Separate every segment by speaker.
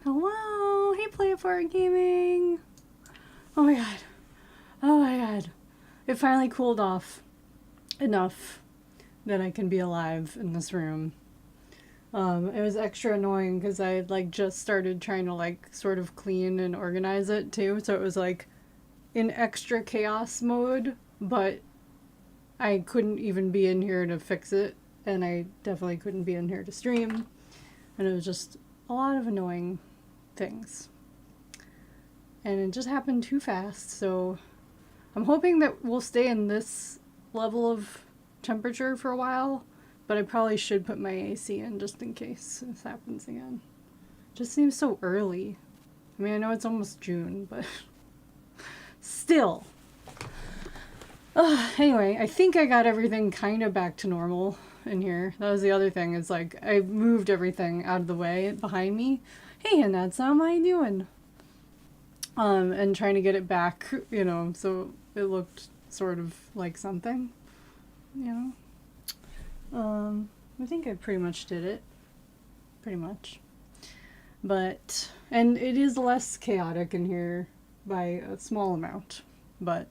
Speaker 1: Hello! Hey, Play for Gaming! Oh my god. Oh my god. It finally cooled off enough that I can be alive in this room. It was extra annoying because I had like just started trying to like sort of clean and organize it too, so it was like in extra chaos mode, but I couldn't even be in here to fix it, and I definitely couldn't be in here to stream, and it was just a lot of annoying things. And it just happened too fast, so I'm hoping that we'll stay in this level of temperature for a while, but I probably should put my AC in just in case this happens again. It just seems so early. I mean, I know it's almost June, but still. Anyway, I think I got everything kind of back to normal in here. That was the other thing, is like I moved everything out of the way behind me. Hey, Anatsam, how you doing? And trying to get it back, you know, so it looked sort of like something, you know. I think I pretty much did it. Pretty much. But, and it is less chaotic in here by a small amount. But,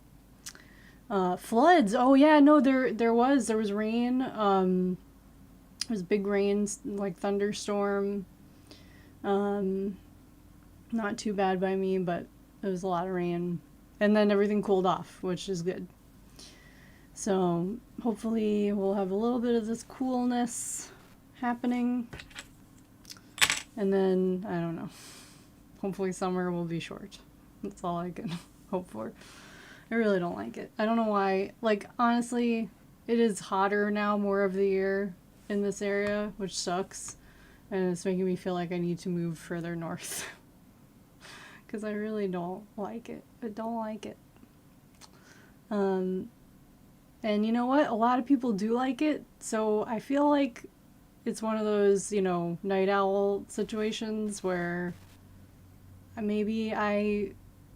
Speaker 1: floods. Oh yeah, no, there was rain. There was big rain, like thunderstorm. Not too bad by me, but it was a lot of rain. And then everything cooled off, which is good. So hopefully we'll have a little bit of this coolness happening. And then, I don't know. Hopefully summer will be short. That's all I can hope for. I really don't like it. I don't know why. Like, honestly, it is hotter now more of the year in this area, which sucks. And it's making me feel like I need to move further north. Because I really don't like it. I don't like it. And you know what? A lot of people do like it. So I feel like it's one of those, you know, night owl situations where maybe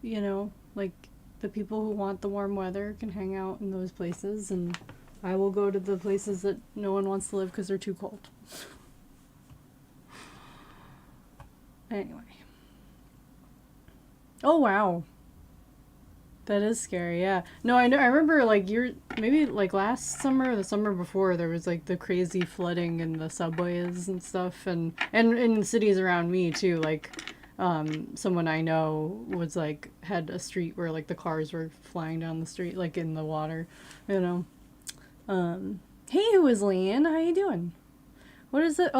Speaker 1: you know, like the people who want the warm weather can hang out in those places, and I will go to the places that no one wants to live because they're too cold. Anyway. Oh wow. That is scary, yeah. No, I know. I remember, like, maybe like last summer or the summer before, there was like the crazy flooding in the subways and stuff, and in cities around me too. Like, someone I know was like had a street where like the cars were flying down the street, like in the water, you know. Hey, who is Leanne? How you doing? What is it?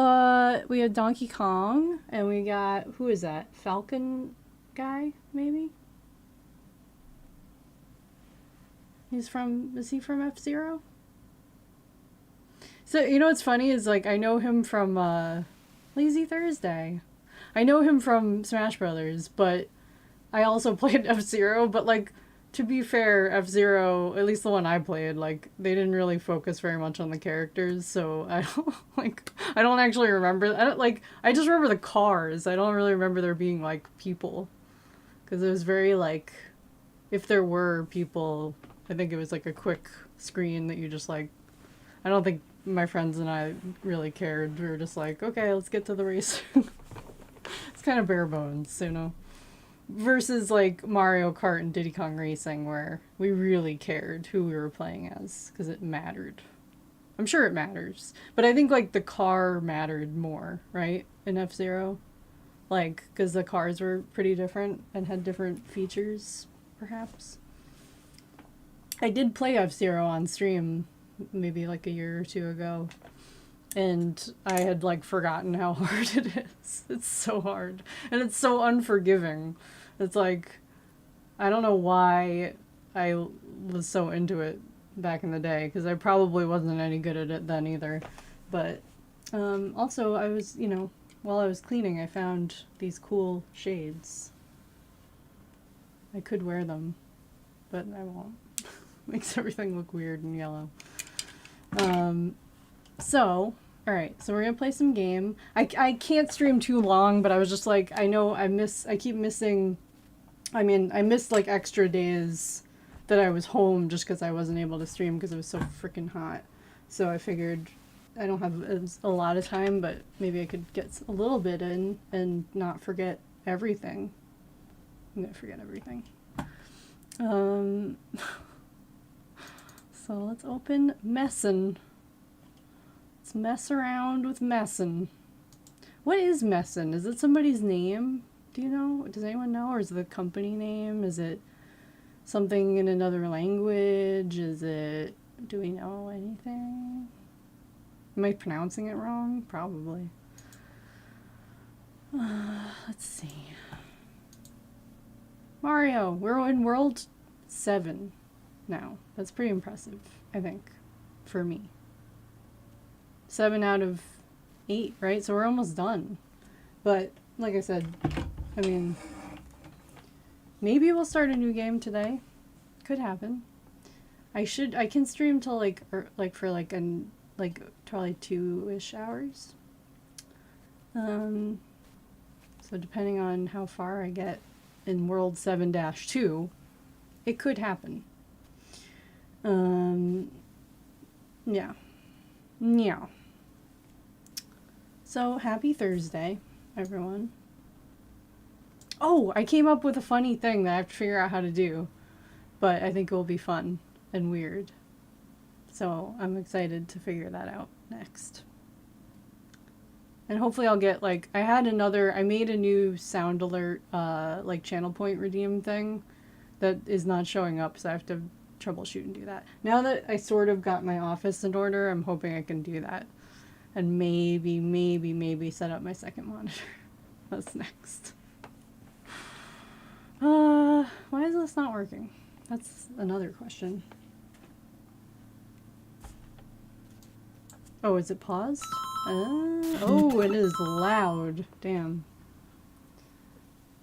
Speaker 1: We have Donkey Kong, and we got, who is that? Falcon guy, maybe? Is he from F-Zero? So, you know what's funny is, like, I know him from, Lazy Thursday. I know him from Smash Brothers, but I also played F-Zero, but, like, to be fair, F-Zero, at least the one I played, like, they didn't really focus very much on the characters, so I don't, like, I don't actually remember, I just remember the cars. I don't really remember there being, like, people. Because it was very, like, if there were people, I think it was like a quick screen that you just like, I don't think my friends and I really cared. We were just like, okay, let's get to the race. It's kind of bare bones, you know. Versus like Mario Kart and Diddy Kong Racing, where we really cared who we were playing as, because it mattered. I'm sure it matters. But I think like the car mattered more, right? In F-Zero. Like, because the cars were pretty different and had different features, perhaps. I did play F-Zero on stream maybe like a year or two ago, and I had like forgotten how hard it is. It's so hard, and it's so unforgiving. It's like, I don't know why I was so into it back in the day, because I probably wasn't any good at it then either. But also I was, you know, while I was cleaning, I found these cool shades. I could wear them, but I won't. Makes everything look weird and yellow. So, alright, so we're gonna play some game. I can't stream too long, but I was just like, I keep missing, I missed like extra days that I was home just because I wasn't able to stream because it was so freaking hot. So I figured I don't have a lot of time, but maybe I could get a little bit in and not forget everything. I'm gonna forget everything. So let's open Messin. Let's mess around with Messin. What is Messin? Is it somebody's name? Do you know? Does anyone know? Or is it the company name? Is it something in another language? Is it... Do we know anything? Am I pronouncing it wrong? Probably. Let's see. Mario, we're in World 7 now. That's pretty impressive, I think, for me. 7 out of 8, right? So we're almost done. But, like I said, I mean, maybe we'll start a new game today. Could happen. I can stream till probably 2-ish hours. So depending on how far I get in World 7-2, it could happen. Yeah. Yeah. So, happy Thursday, everyone. Oh, I came up with a funny thing that I have to figure out how to do. But I think it will be fun and weird. So, I'm excited to figure that out next. And hopefully I'll get, like, I made a new sound alert, like, channel point redeem thing that is not showing up, so I have to troubleshoot and do that. Now that I sort of got my office in order, I'm hoping I can do that. And maybe set up my second monitor. That's next. Why is this not working? That's another question. Oh, is it paused? Oh, it is loud. Damn.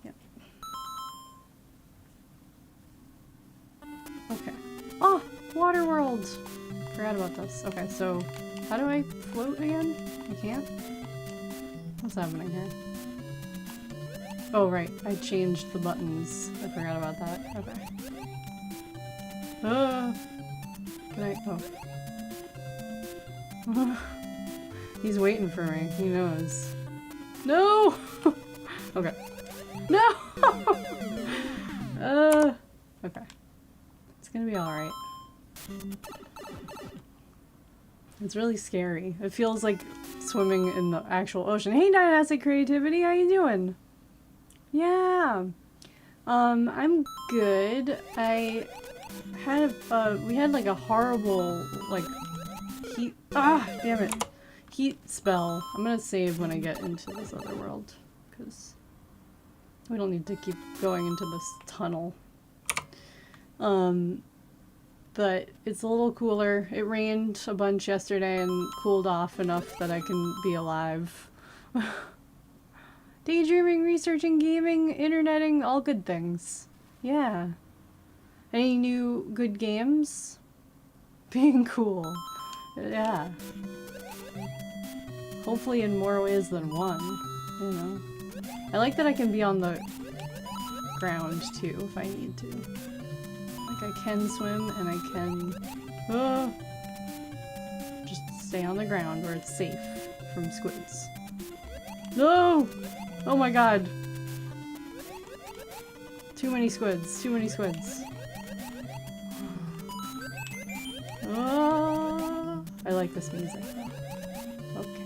Speaker 1: Yep. Okay. Oh, Water World! Forgot about this. Okay, so how do I float again? I can't? What's happening here? Oh, right. I changed the buttons. I forgot about that. Okay. Can I? Oh. He's waiting for me. He knows. No! Okay. No! Okay. It's gonna be alright. It's really scary. It feels like swimming in the actual ocean. Hey, Dynastic Creativity, how you doing? Yeah. I'm good. I had we had like a horrible, like, heat, damn it. Heat spell. I'm gonna save when I get into this other world, because we don't need to keep going into this tunnel. But it's a little cooler. It rained a bunch yesterday and cooled off enough that I can be alive. Daydreaming, researching, gaming, interneting, all good things. Yeah. Any new good games? Being cool. Yeah. Hopefully in more ways than one, you know. I like that I can be on the ground too if I need to. Like I can swim and I can just stay on the ground where it's safe from squids. No! Oh my god. Too many squids, too many squids. Oh, I like this music. Okay.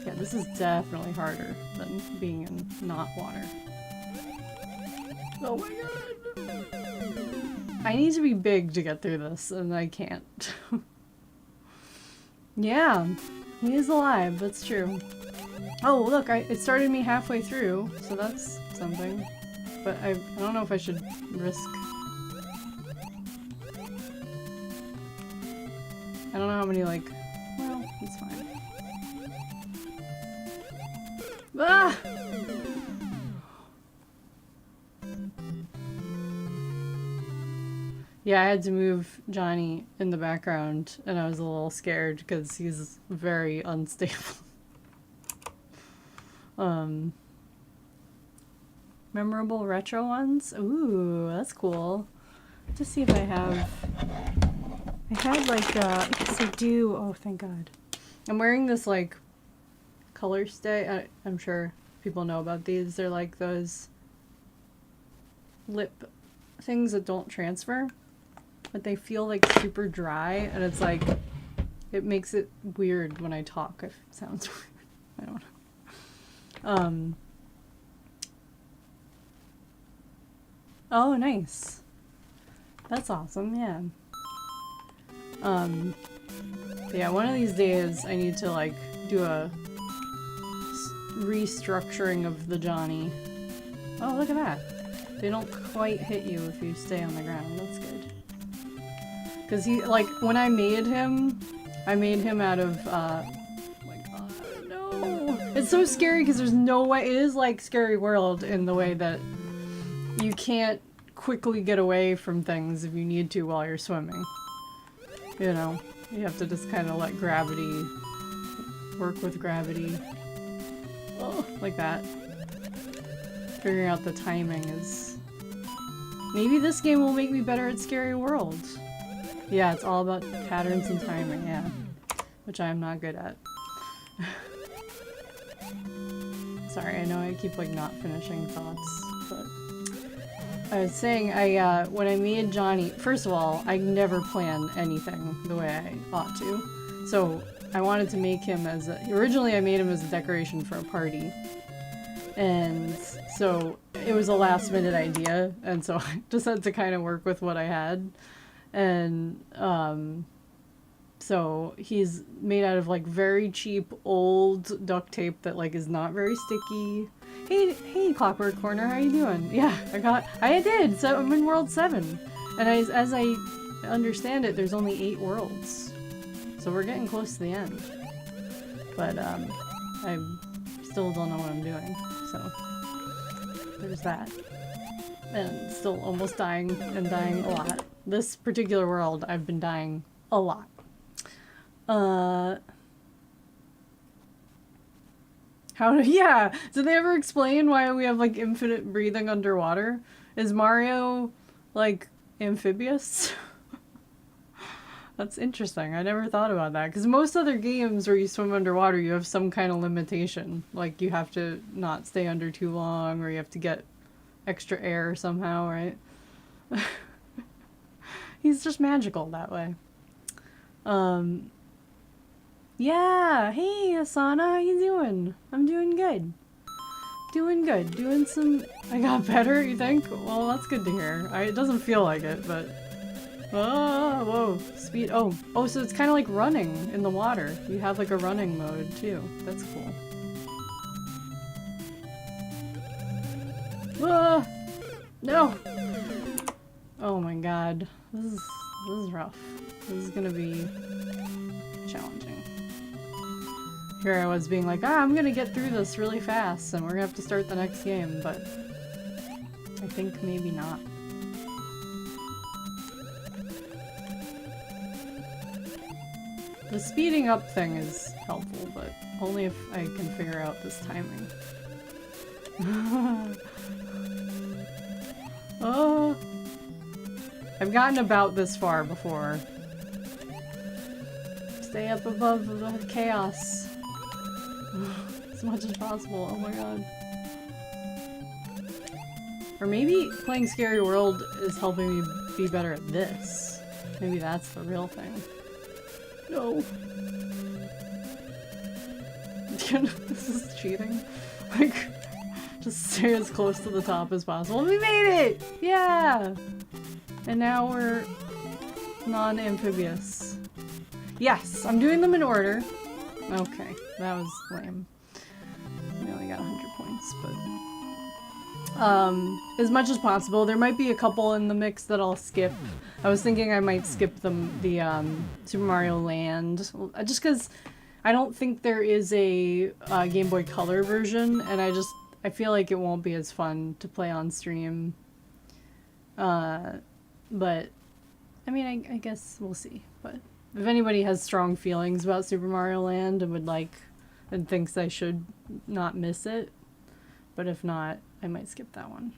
Speaker 1: Yeah, this is definitely harder than being in not water. Oh my god! I need to be big to get through this, and I can't. Yeah, he is alive, that's true. Oh, look, it started me halfway through, so that's something. But I don't know if I should risk... I don't know how many, like... Well, it's fine. Ah! Yeah, I had to move Johnny in the background, and I was a little scared because he's very unstable. Memorable retro ones? Ooh, that's cool. Just see if I have... I had like, yes I do. Oh, thank God. I'm wearing this like color stay. I'm sure people know about these. They're like those lip things that don't transfer, but they feel like super dry, and it's like it makes it weird when I talk. It sounds weird. I don't know. Oh, nice. That's awesome. Yeah. Yeah, one of these days I need to like do a restructuring of the Johnny. Oh, look at that. They don't quite hit you if you stay on the ground. That's good. Because he, like, when I made him out of, oh my god, no. It's so scary because there's no way, it is like Scary World in the way that you can't quickly get away from things if you need to while you're swimming. You know, you have to just kind of let gravity work with gravity. Oh, like that. Figuring out the timing is... Maybe this game will make me better at Scary World. Yeah, it's all about patterns and timing, yeah. Which I'm not good at. Sorry, I know I keep like not finishing thoughts, but... I was saying, when I made Johnny, first of all, I never plan anything the way I ought to. So, I wanted to make him as originally I made him as a decoration for a party. And so, it was a last minute idea, and so I just had to kind of work with what I had. And, so he's made out of like very cheap old duct tape that like is not very sticky. Hey, Clockwork Corner, how you doing? Yeah, I did, so I'm in World 7. And as I understand it, there's only 8 worlds. So we're getting close to the end. But, I still don't know what I'm doing, so there's that. And still almost dying, and dying a lot. This particular world, I've been dying a lot. Yeah, did they ever explain why we have, like, infinite breathing underwater? Is Mario, like, amphibious? That's interesting. I never thought about that. Because most other games where you swim underwater, you have some kind of limitation. Like, you have to not stay under too long, or you have to get extra air somehow, right? He's just magical that way. Yeah, hey Asana, how you doing? I'm doing good. Doing good. Doing some... I got better, you think? Well, that's good to hear. It doesn't feel like it, but... Oh, whoa. Speed... Oh, so it's kind of like running in the water. You have like a running mode, too. That's cool. Ah! No! Oh my god. This is rough. This is gonna be challenging. Here I was being like, I'm gonna get through this really fast and we're gonna have to start the next game, but I think maybe not. The speeding up thing is helpful, but only if I can figure out this timing. Oh, I've gotten about this far before. Stay up above the chaos. As much as possible, oh my god. Or maybe playing Scary World is helping me be better at this. Maybe that's the real thing. No. This is cheating. Like, just stay as close to the top as possible. We made it! Yeah! And now we're non-amphibious. Yes, I'm doing them in order. Okay, that was lame. We only got 100 points, but... as much as possible. There might be a couple in the mix that I'll skip. I was thinking I might skip the Super Mario Land, just because I don't think there is a Game Boy Color version, and I feel like it won't be as fun to play on stream. But, I mean, I guess we'll see. But if anybody has strong feelings about Super Mario Land and thinks I should not miss it, but if not, I might skip that one.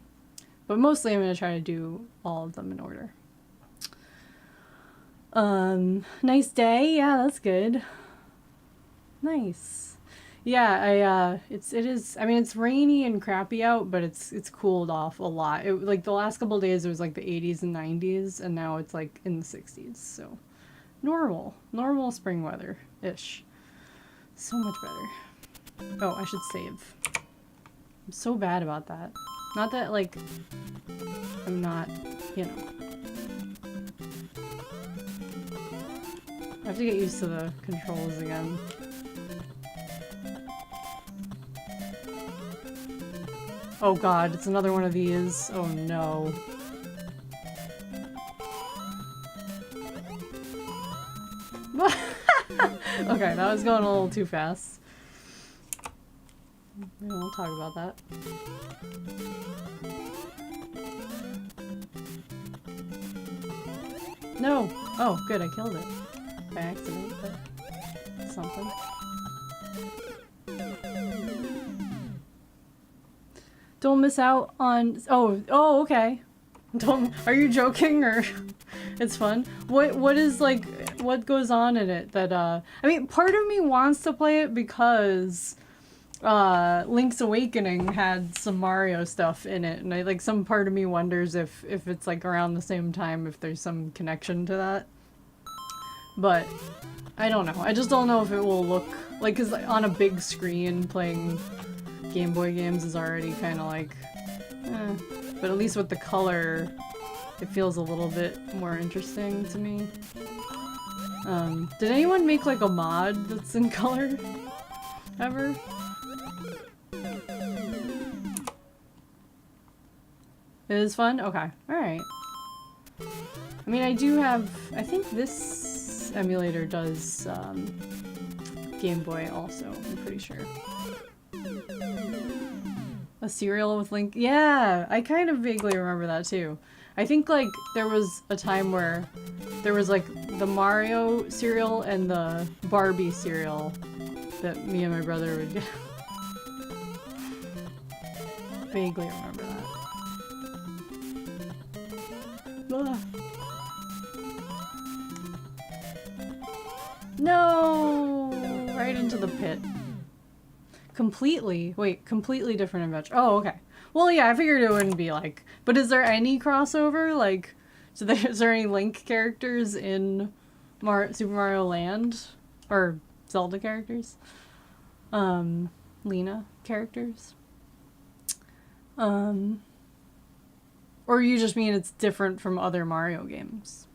Speaker 1: But mostly I'm going to try to do all of them in order. Nice day. Yeah, that's good. Nice. Yeah, it is, I mean, it's rainy and crappy out, but it's cooled off a lot. It, like the last couple of days it was like the 80s and 90s, and now it's like in the 60s. So normal spring weather-ish. So much better. Oh, I should save. I'm so bad about that. Not that, like, I'm not, you know. I have to get used to the controls again. Oh god, it's another one of these. Oh no. Okay, that was going a little too fast. We won't talk about that. No! Oh, good, I killed it. By accident, but something. Don't miss out on... Oh, okay. Don't... Are you joking, or... It's fun? What is, like... What goes on in it that, I mean, part of me wants to play it because... Link's Awakening had some Mario stuff in it, and like some part of me wonders if it's like around the same time, if there's some connection to that. But I don't know. I just don't know if it will look like, cause on a big screen playing Game Boy games is already kind of like, but at least with the color, it feels a little bit more interesting to me. Did anyone make like a mod that's in color ever? It is fun? Okay. Alright. I mean, I do have... I think this emulator does, Game Boy also, I'm pretty sure. A cereal with Link? Yeah! I kind of vaguely remember that too. I think, like, there was a time where there was, like, the Mario cereal and the Barbie cereal that me and my brother would get. Vaguely remember that. Ugh. No! Right into the pit. Completely. Wait, completely different adventure. Oh, okay. Well, yeah, I figured it wouldn't be like... But is there any crossover? Like, is there any Link characters in Super Mario Land? Or Zelda characters? Lena characters? Or you just mean it's different from other Mario games?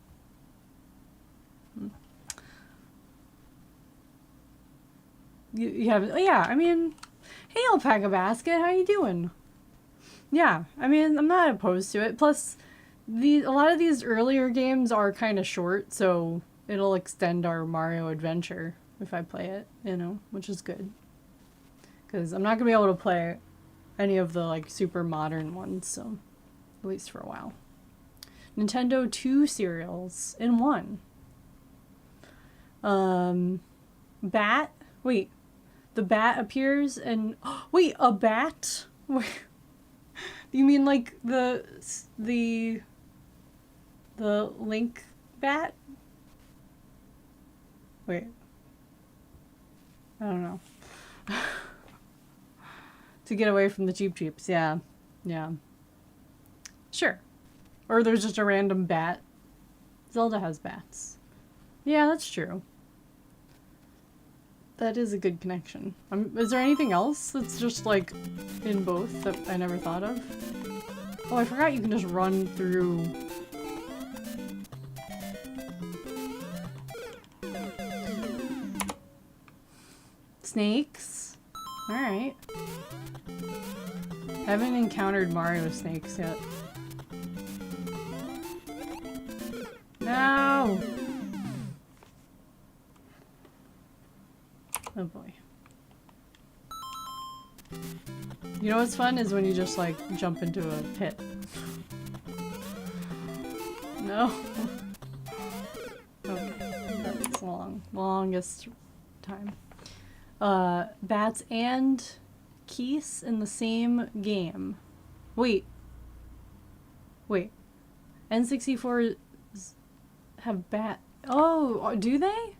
Speaker 1: You have... Yeah, I mean... Hey, Alpaca Basket, how you doing? Yeah, I mean, I'm not opposed to it. Plus, a lot of these earlier games are kind of short, so it'll extend our Mario adventure if I play it, you know, which is good. Because I'm not going to be able to play any of the, like, super modern ones, so... At least for a while. Nintendo 2 cereals in one. Bat? Wait. The bat appears and... Wait, a bat? Wait. You mean like the Link bat? Wait. I don't know. To get away from the Cheep Cheeps, yeah. Yeah. Sure. Or there's just a random bat. Zelda has bats. Yeah, that's true. That is a good connection. Is there anything else that's just, like, in both that I never thought of? Oh, I forgot you can just run through... Snakes? Alright. I haven't encountered Mario snakes yet. No! Oh boy. You know what's fun is when you just like jump into a pit. No. Okay, that's longest time. Bats and Keys in the same game. Wait. N64 have bat. Oh, do they?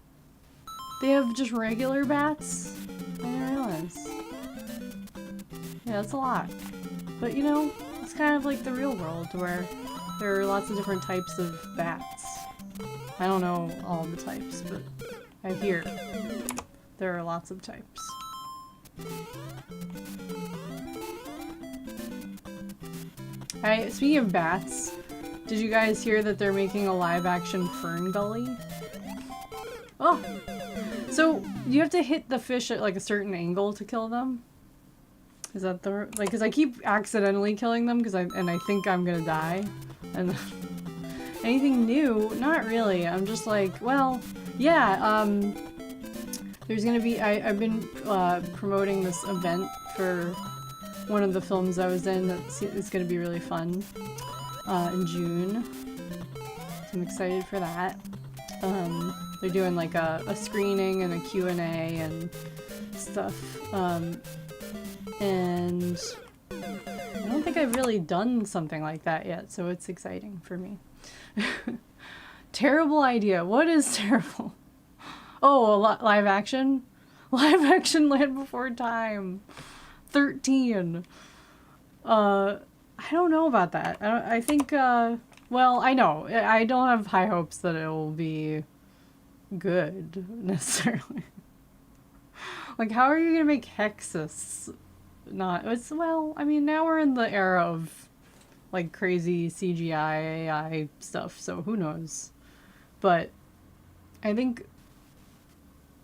Speaker 1: They have just regular bats? I didn't realize. Yeah, that's a lot. But you know, it's kind of like the real world where there are lots of different types of bats. I don't know all the types, but I hear there are lots of types. Speaking of bats, did you guys hear that they're making a live-action Fern Gully? Oh! So, you have to hit the fish at like a certain angle to kill them? Is that the... like, because I keep accidentally killing them and I think I'm gonna die. And anything new? Not really. I'm just like, well, yeah, there's gonna be... I've been promoting this event for one of the films I was in that's gonna be really fun in June. So I'm excited for that. They're doing like a screening and a Q&A and stuff. And I don't think I've really done something like that yet, so it's exciting for me. Terrible idea. What is terrible? Oh, live action? Live action Land Before Time. 13. I don't know about that. I think, well, I know. I don't have high hopes that it will be good, necessarily. Like, how are you gonna make Hexus not... It's, well, I mean, now we're in the era of, like, crazy CGI, AI stuff, so who knows. But I think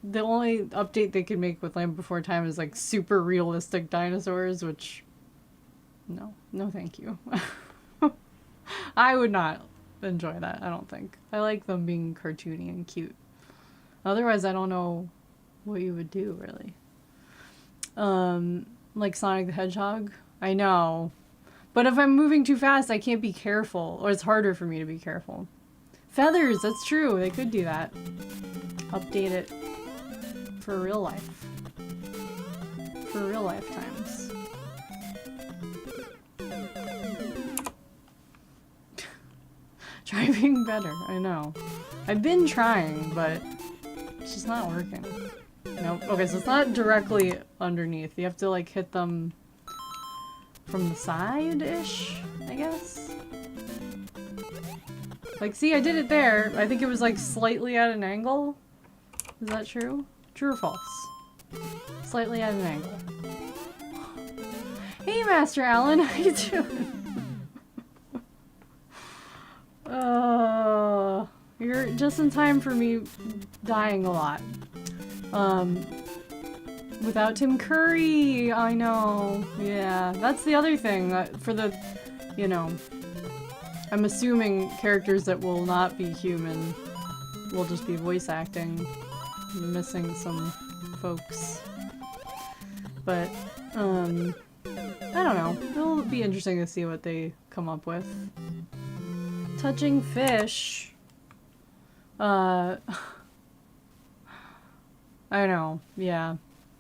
Speaker 1: the only update they could make with Land Before Time is, like, super realistic dinosaurs, which... No thank you. I would not enjoy that, I don't think. I like them being cartoony and cute. Otherwise, I don't know what you would do, really. Like Sonic the Hedgehog? I know. But if I'm moving too fast, I can't be careful. Or it's harder for me to be careful. Feathers, that's true. They could do that. Update it for real life. For real lifetimes. Try being better, I know. I've been trying, but it's just not working. Nope. Okay, so it's not directly underneath. You have to, like, hit them from the side-ish, I guess? Like, see, I did it there. I think it was, like, slightly at an angle. Is that true? True or false? Slightly at an angle. Hey, Master Alan, how you doing? You're just in time for me dying a lot. Without Tim Curry, I know. Yeah, that's the other thing. For the, you know, I'm assuming characters that will not be human will just be voice acting. I'm missing some folks. But, I don't know. It'll be interesting to see what they come up with. Touching fish. I don't know. Yeah.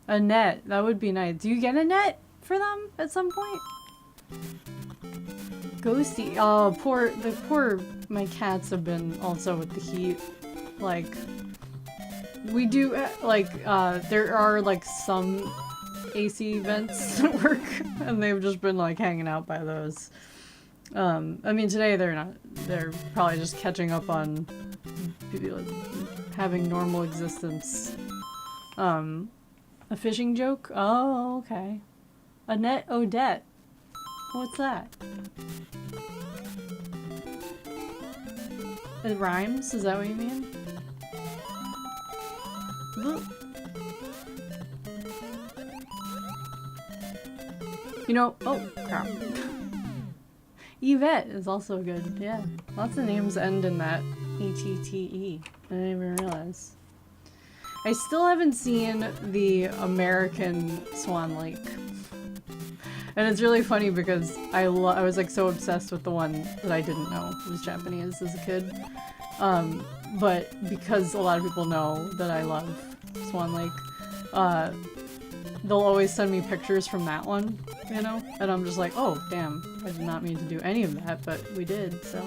Speaker 1: A net. That would be nice. Do you get a net for them at some point? Ghosty. Oh, my cats have been also with the heat. Like, we do, there are, like, some AC vents at work, and they've just been, like, hanging out by those. I mean, today they're probably just catching up on having normal existence. A fishing joke? Oh, okay. Annette Odette. What's that? It rhymes? Is that what you mean? You know, oh, crap. Yvette is also good, yeah. Lots of names end in that E-T-T-E. I didn't even realize. I still haven't seen the American Swan Lake. And it's really funny because I was like so obsessed with the one that I didn't know was Japanese as a kid. But because a lot of people know that I love Swan Lake, they'll always send me pictures from that one, you know? And I'm just like, oh, damn, I did not mean to do any of that, but we did, so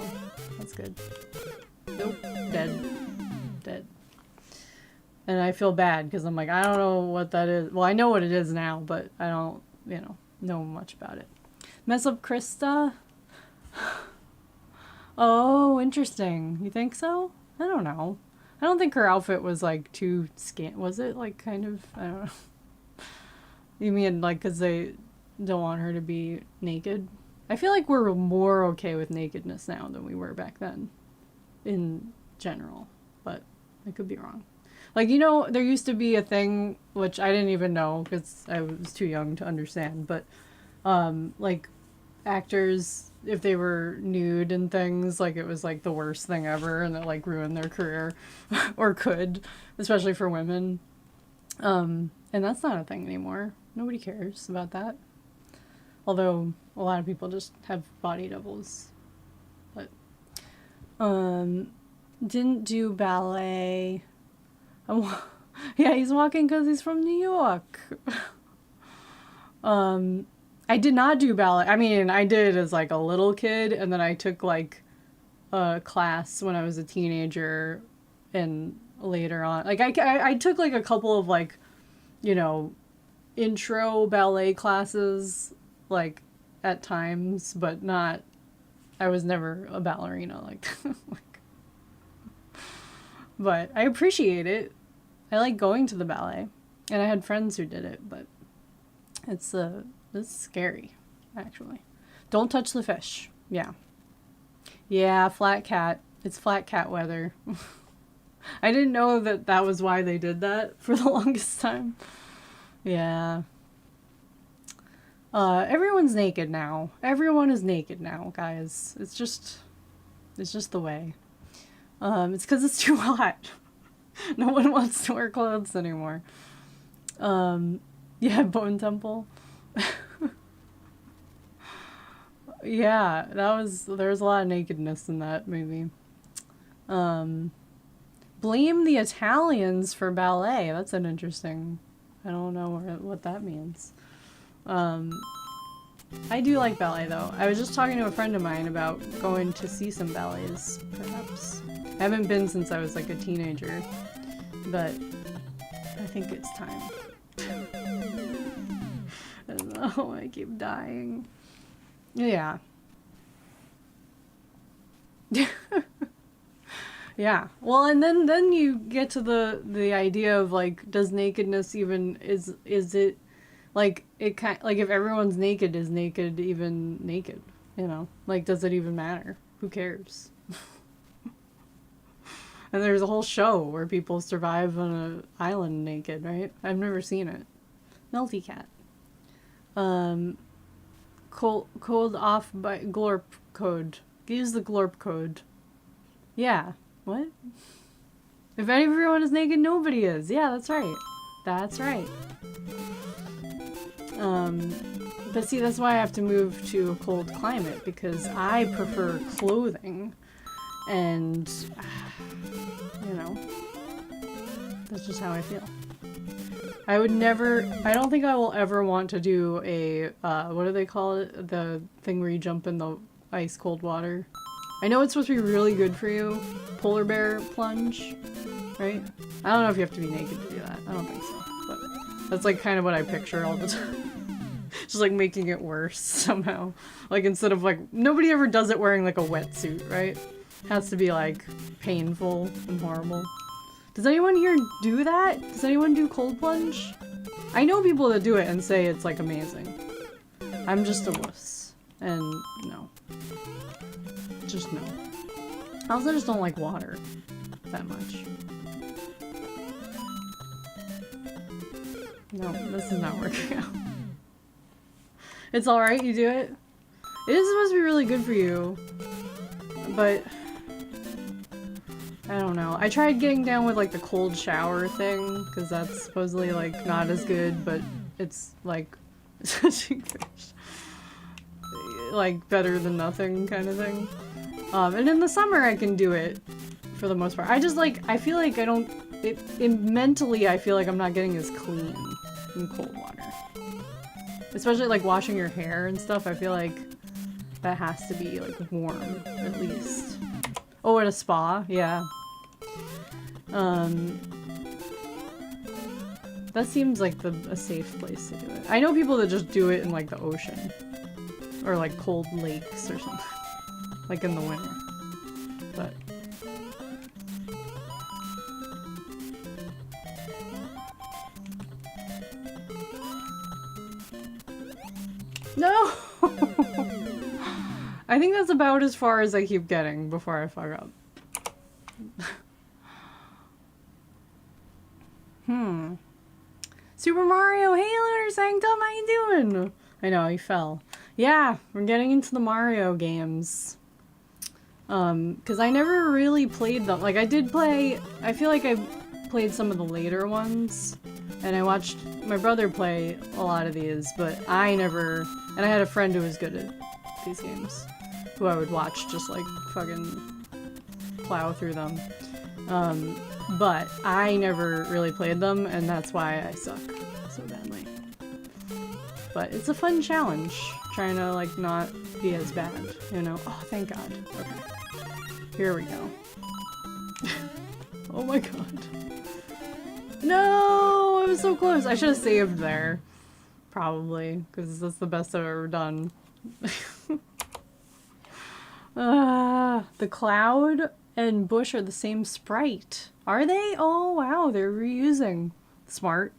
Speaker 1: that's good. Nope, dead. Dead. And I feel bad because I'm like, I don't know what that is. Well, I know what it is now, but I don't, know much about it. Mess up Krista? Oh, interesting. You think so? I don't know. I don't think her outfit was like too was it like kind of, I don't know. You mean like because they don't want her to be naked? I feel like we're more okay with nakedness now than we were back then in general, but I could be wrong. Like, there used to be a thing, which I didn't even know because I was too young to understand, but like actors, if they were nude and things, like it was like the worst thing ever and it like ruined their career or could, especially for women. And that's not a thing anymore. Nobody cares about that. Although a lot of people just have body doubles. But didn't do ballet. Yeah, he's walking because he's from New York. I did not do ballet. I mean, I did as like a little kid, and then I took like a class when I was a teenager, and later on, like I took like a couple of like, intro ballet classes, like at times, but not. I was never a ballerina, like. But I appreciate it. I like going to the ballet, and I had friends who did it, but it's scary, actually. Don't touch the fish. Yeah. Yeah, flat cat. It's flat cat weather. I didn't know that was why they did that for the longest time. Yeah. Everyone's naked now. Everyone is naked now, guys. It's just the way. It's because it's too hot. No one wants to wear clothes anymore. Yeah, Bone Temple. Yeah, there's a lot of nakedness in that movie. Blame the Italians for ballet. That's an interesting, I don't know what that means. I do like ballet though. I was just talking to a friend of mine about going to see some ballets, perhaps. I haven't been since I was like a teenager, but I think it's time. I don't know, I keep dying. Yeah. Yeah. Well, and then you get to the idea of like, does nakedness even is it like it kind like if everyone's naked, is naked even naked? Like does it even matter? Who cares? And there's a whole show where people survive on an island naked, right? I've never seen it. Melty Cat. Cold off by Glorp code. Use the Glorp code. Yeah. What? If everyone is naked, nobody is. Yeah, that's right. That's right. But see, that's why I have to move to a cold climate, because I prefer clothing. And, that's just how I feel. I don't think I will ever want to do a, what do they call it? The thing where you jump in the ice cold water. I know it's supposed to be really good for you. Polar bear plunge, right? I don't know if you have to be naked to do that. I don't think so. But that's like kind of what I picture all the time. Just like making it worse somehow. Like instead of like, nobody ever does it wearing like a wetsuit, right? It has to be like painful and horrible. Does anyone here do that? Does anyone do cold plunge? I know people that do it and say it's like amazing. I'm just a wuss. And no. Just no. I also just don't like water that much. No, this is not working out. It's alright, you do it? It is supposed to be really good for you. But I don't know. I tried getting down with like the cold shower thing, because that's supposedly like not as good, but it's like like better than nothing kind of thing. And in the summer I can do it for the most part. I just like, I feel like I don't, mentally I feel like I'm not getting as clean in cold water. Especially like washing your hair and stuff, I feel like that has to be like warm, at least. Oh, at a spa? Yeah. That seems like a safe place to do it. I know people that just do it in like the ocean. Or like cold lakes or something. Like in the winter. But... No! I think that's about as far as I keep getting before I fuck up. Super Mario, hey Lunar Sanctum, how you doing? I know, he fell. Yeah, we're getting into the Mario games. Because I never really played them. Like, I did play... I feel like I played some of the later ones. And I watched my brother play a lot of these, but I never... And I had a friend who was good at these games. Who I would watch just, like, fucking plow through them. But I never really played them, and that's why I suck so badly. But it's a fun challenge, trying to, like, not be as bad, you know? Oh, thank God. Okay. Here we go. Oh my God. No! I was so close! I should have saved there. Probably, because that's the best I've ever done. The cloud and bush are the same sprite. Are they? Oh, wow, they're reusing. Smart.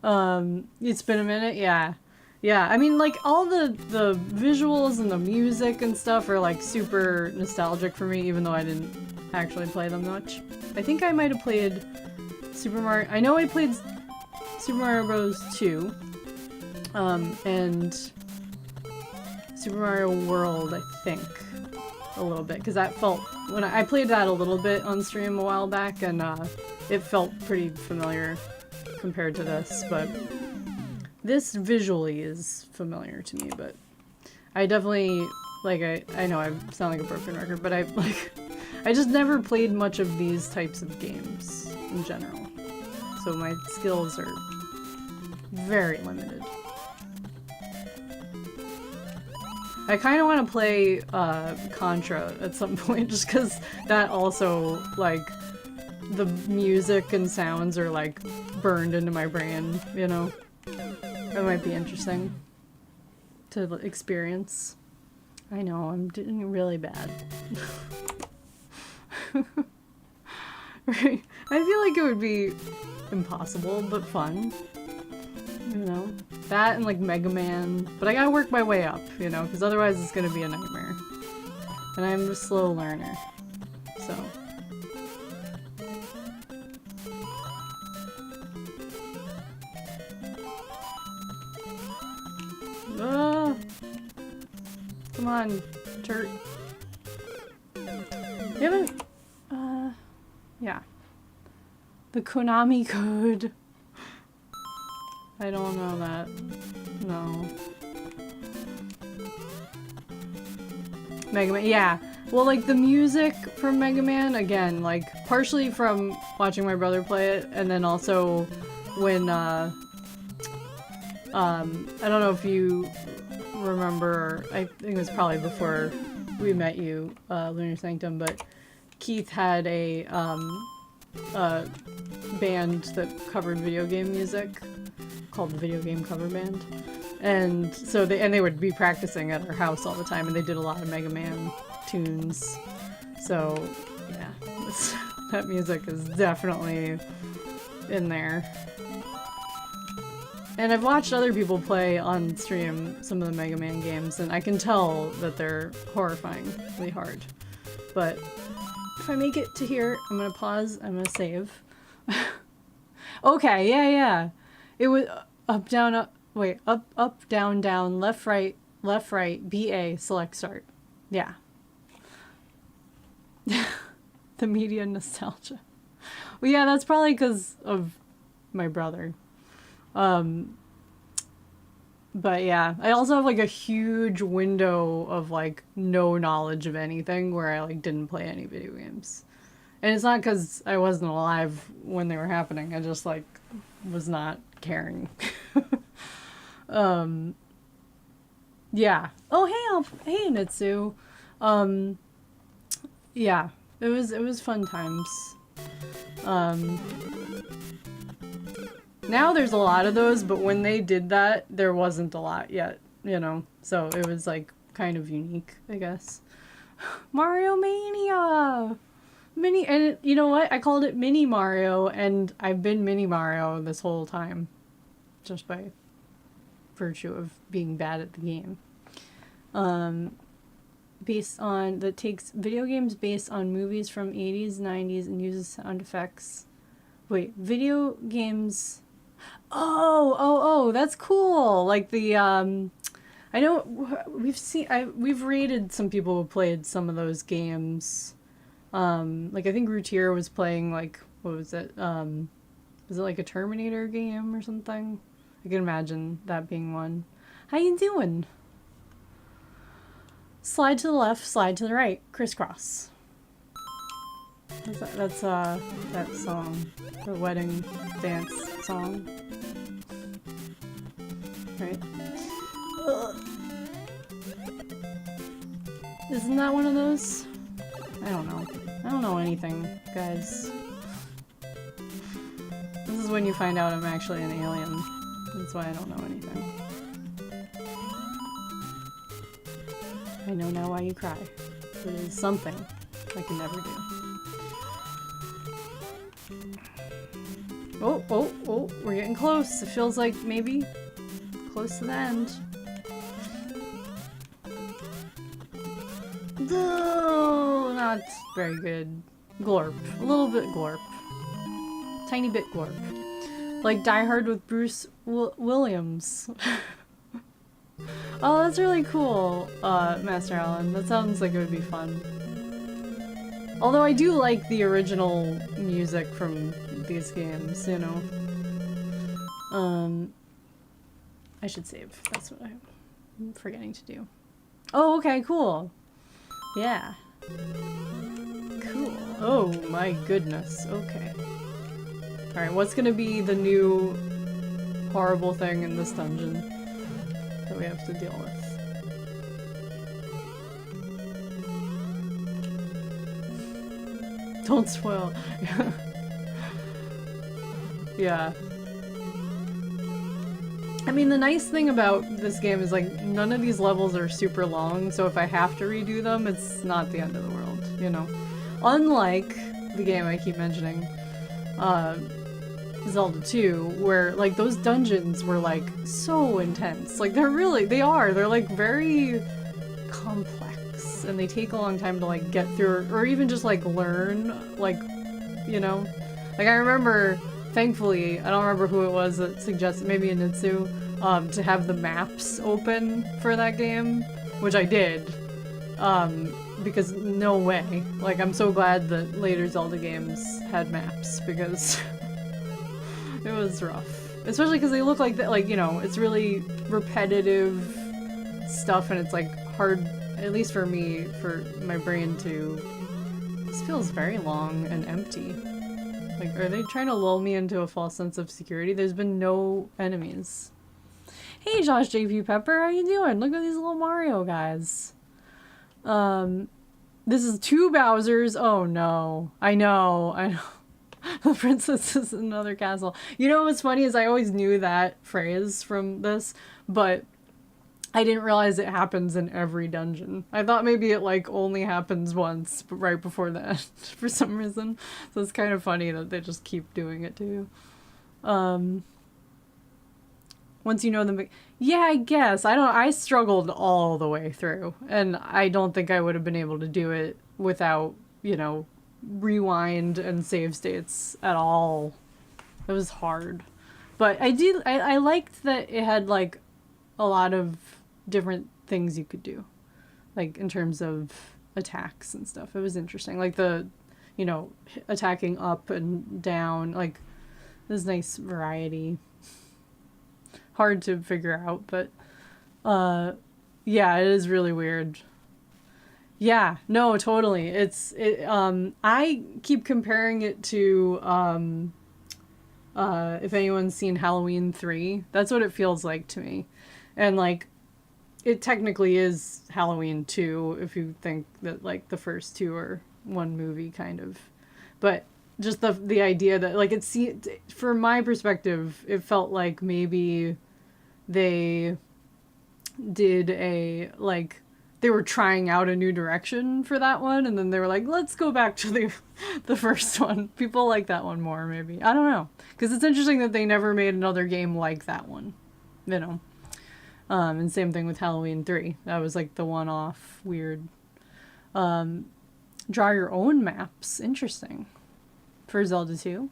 Speaker 1: It's been a minute, yeah. Yeah, I mean, like, all the visuals and the music and stuff are, like, super nostalgic for me, even though I didn't actually play them much. I think I might have played Super Mario... I know I played Super Mario Bros. 2. And Super Mario World, I think. A little bit, because that felt... When I played that a little bit on stream a while back, and, it felt pretty familiar compared to this, but... This visually is familiar to me, but I definitely, like, I know I sound like a broken record, but I just never played much of these types of games in general. So my skills are very limited. I kind of want to play Contra at some point, just because that also, like, the music and sounds are, like, burned into my brain, you know? That might be interesting to experience. I know, I'm doing really bad. Right? I feel like it would be impossible, but fun. You know? That and like Mega Man. But I gotta work my way up, you know, because otherwise it's gonna be a nightmare. And I'm a slow learner. So... Come on, Turt. You haven't... yeah. The Konami code. I don't know that. No. Mega Man, yeah. Well, like, the music from Mega Man, again, like, partially from watching my brother play it, and then also when, I don't know if you remember, I think it was probably before we met you, Lunar Sanctum, but Keith had a band that covered video game music called the Video Game Cover Band. And so they would be practicing at our house all the time, and they did a lot of Mega Man tunes. So, yeah, that music is definitely in there. And I've watched other people play on stream some of the Mega Man games, and I can tell that they're horrifyingly hard. But if I make it to here, I'm gonna pause, I'm gonna save. Okay, yeah. It was up, down, up, wait, up, down, down, left, right, BA, select start. Yeah. The media nostalgia. Well, yeah, that's probably because of my brother. But yeah, I also have like a huge window of like no knowledge of anything where I like didn't play any video games. And it's not because I wasn't alive when they were happening, I just like was not caring. Yeah. Oh, hey Nitsu. Yeah, it was fun times. Now there's a lot of those, but when they did that, there wasn't a lot yet, you know? So it was like kind of unique, I guess. Mario Mania! And you know what? I called it Mini Mario, and I've been Mini Mario this whole time. Just by virtue of being bad at the game. That takes video games based on movies from 80s, 90s, and uses sound effects. Wait, video games... Oh, that's cool! Like the, I know we've rated some people who played some of those games. Like I think Routier was playing like, what was it? Was it like a Terminator game or something? I can imagine that being one. How you doing? Slide to the left, slide to the right, crisscross. That's that song, the wedding dance song. Right. Isn't that one of those? I don't know. I don't know anything, guys. This is when you find out I'm actually an alien. That's why I don't know anything. I know now why you cry. It is something I can never do. Oh, we're getting close. It feels like maybe close to the end. Oh, not very good. Glorp. A little bit glorp. Tiny bit glorp. Like Die Hard with Bruce Williams. Oh, that's really cool, Master Allen. That sounds like it would be fun. Although I do like the original music from these games, you know. I should save. That's what I'm forgetting to do. Oh, okay, cool. Yeah. Cool. Oh my goodness. Okay. Alright, what's gonna be the new horrible thing in this dungeon that we have to deal with? Don't spoil. Yeah. I mean, the nice thing about this game is, like, none of these levels are super long, so if I have to redo them, it's not the end of the world, you know? Unlike the game I keep mentioning, Zelda 2, where, like, those dungeons were, like, so intense. Like, they're like, very complex, and they take a long time to, like, get through, or even just, like, learn, like, you know? Like, I remember, thankfully, I don't remember who it was that suggested, maybe Anitsu, to have the maps open for that game, which I did, because no way. Like, I'm so glad that later Zelda games had maps, because it was rough. Especially because they look like that, like, you know, it's really repetitive stuff, and it's, like, hard, at least for me, for my brain to... This feels very long and empty. Like, are they trying to lull me into a false sense of security? There's been no enemies. Hey, Josh JP Pepper, how you doing? Look at these little Mario guys. This is 2 Bowsers. Oh no. I know. The princess is in another castle. You know what's funny is I always knew that phrase from this, but I didn't realize it happens in every dungeon. I thought maybe it, like, only happens once, but right before the end, for some reason. So it's kind of funny that they just keep doing it to you. Once you know them... Yeah, I guess. I struggled all the way through, and I don't think I would have been able to do it without, you know, rewind and save states at all. It was hard. But I liked that it had, like, a lot of different things you could do, like in terms of attacks and stuff. It was interesting, like the, you know, attacking up and down, like there's nice variety. Hard to figure out, but yeah, it is really weird. Yeah, no, totally. I keep comparing it to if anyone's seen Halloween 3, that's what it feels like to me. And, like, it technically is Halloween 2, if you think that, like, the first two are one movie, kind of. But just the idea that, like, from my perspective, it felt like maybe they did they were trying out a new direction for that one, and then they were like, let's go back to the first one. People like that one more, maybe. I don't know. Because it's interesting that they never made another game like that one. You know? And same thing with Halloween 3. That was like the one-off weird. Draw your own maps. Interesting. For Zelda 2.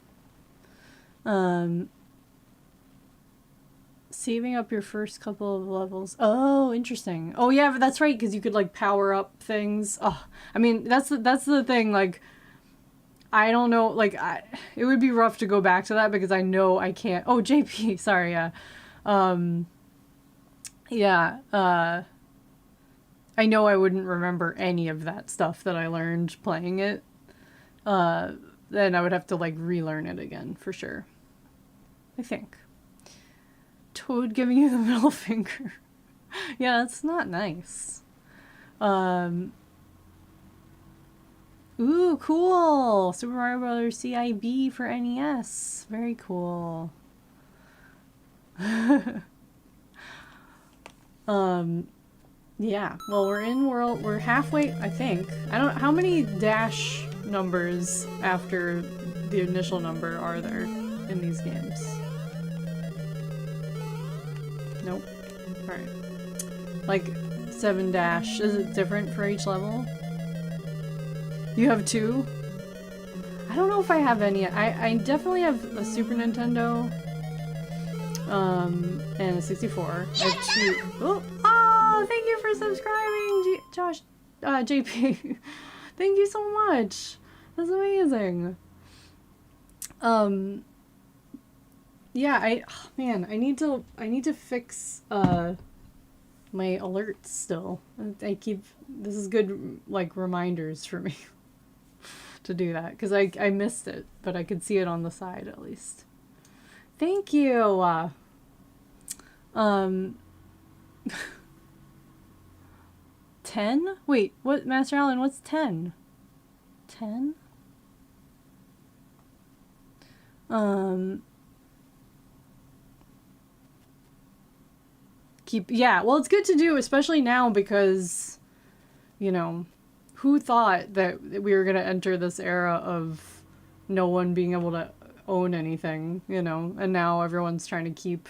Speaker 1: Saving up your first couple of levels. Oh, interesting. Oh, yeah, but that's right, because you could, like, power up things. Oh, I mean, that's the thing, like, I don't know, like, it would be rough to go back to that, because I know I can't. Oh, JP, sorry, yeah. I know I wouldn't remember any of that stuff that I learned playing it. Then I would have to, like, relearn it again, for sure. I think. Toad giving you the middle finger. Yeah, that's not nice. Ooh, cool! Super Mario Brothers CIB for NES. Very cool. Yeah. Well, we're halfway, I think. I don't, how many dash numbers after the initial number are there in these games? Nope. Alright. Like, 7 dash. Is it different for each level? You have 2? I don't know if I have any. I definitely have a Super Nintendo. And a 64. I have 2. Oh, thank you for subscribing, Josh. JP. Thank you so much. That's amazing. Yeah, man, I need to fix my alerts still. This is good, like, reminders for me to do that, because I missed it, but I could see it on the side at least. Thank you. 10? Wait, what, Master Allen, what's 10? 10? Yeah, well, it's good to do, especially now, because, you know, who thought that we were going to enter this era of no one being able to own anything, you know, and now everyone's trying to keep...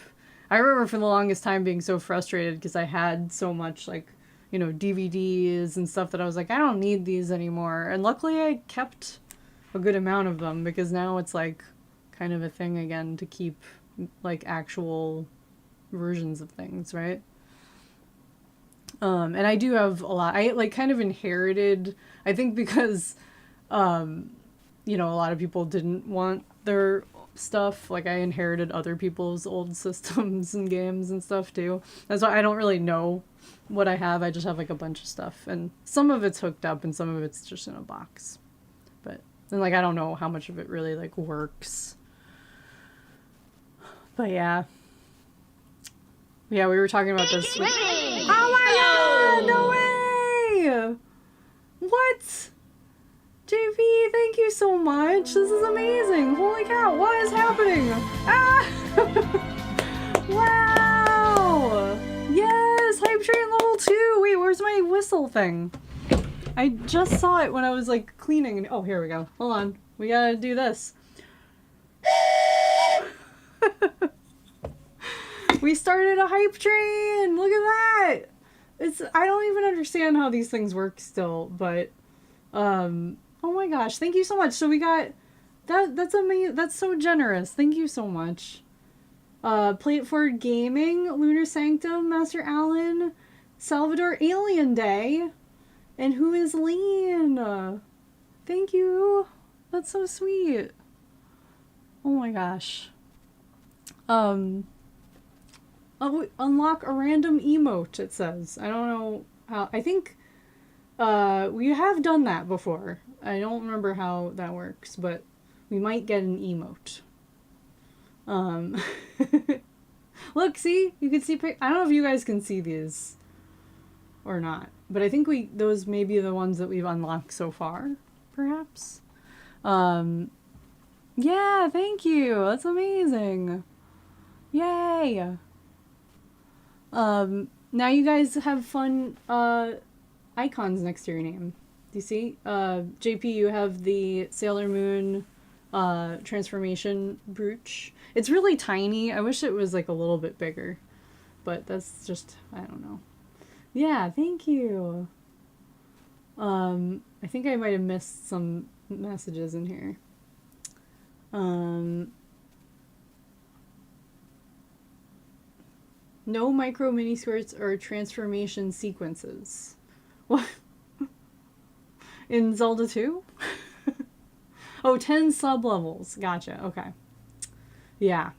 Speaker 1: I remember for the longest time being so frustrated because I had so much, like, you know, DVDs and stuff that I was like, I don't need these anymore. And luckily I kept a good amount of them, because now it's, like, kind of a thing again to keep, like, actual versions of things, right? And I do have a lot. I, like, kind of inherited, I think because, you know, a lot of people didn't want their stuff. Like, I inherited other people's old systems and games and stuff too. That's why I don't really know what I have. I just have, like, a bunch of stuff, and some of it's hooked up and some of it's just in a box. But, and, like, I don't know how much of it really, like, works. But yeah. Yeah, we were talking about this. Oh my god! No way! What? JP, thank you so much. This is amazing. Holy cow, what is happening? Ah! Wow! Yes, Hype Train level 2. Wait, where's my whistle thing? I just saw it when I was, like, cleaning. And oh, here we go. Hold on. We gotta do this. We started a hype train! Look at that! I don't even understand how these things work still, but, oh my gosh, thank you so much. So we got, that's amazing, that's so generous. Thank you so much. Play It Forward Gaming, Lunar Sanctum, Master Allen, Salvador Alien Day, and Who is Lean? Thank you. That's so sweet. Oh my gosh. Unlock a random emote, it says. I don't know how. I think we have done that before. I don't remember how that works, but we might get an emote. Look, see? You can see... I don't know if you guys can see these or not, but I think those may be the ones that we've unlocked so far, perhaps. Yeah, thank you. That's amazing. Yay. Now you guys have fun icons next to your name. Do you see? JP, you have the Sailor Moon transformation brooch. It's really tiny. I wish it was like a little bit bigger. But that's just, I don't know. Yeah, thank you. I think I might have missed some messages in here. No micro mini skirts or transformation sequences. What? In Zelda 2? Oh, 10 sub-levels. Gotcha. Okay. Yeah.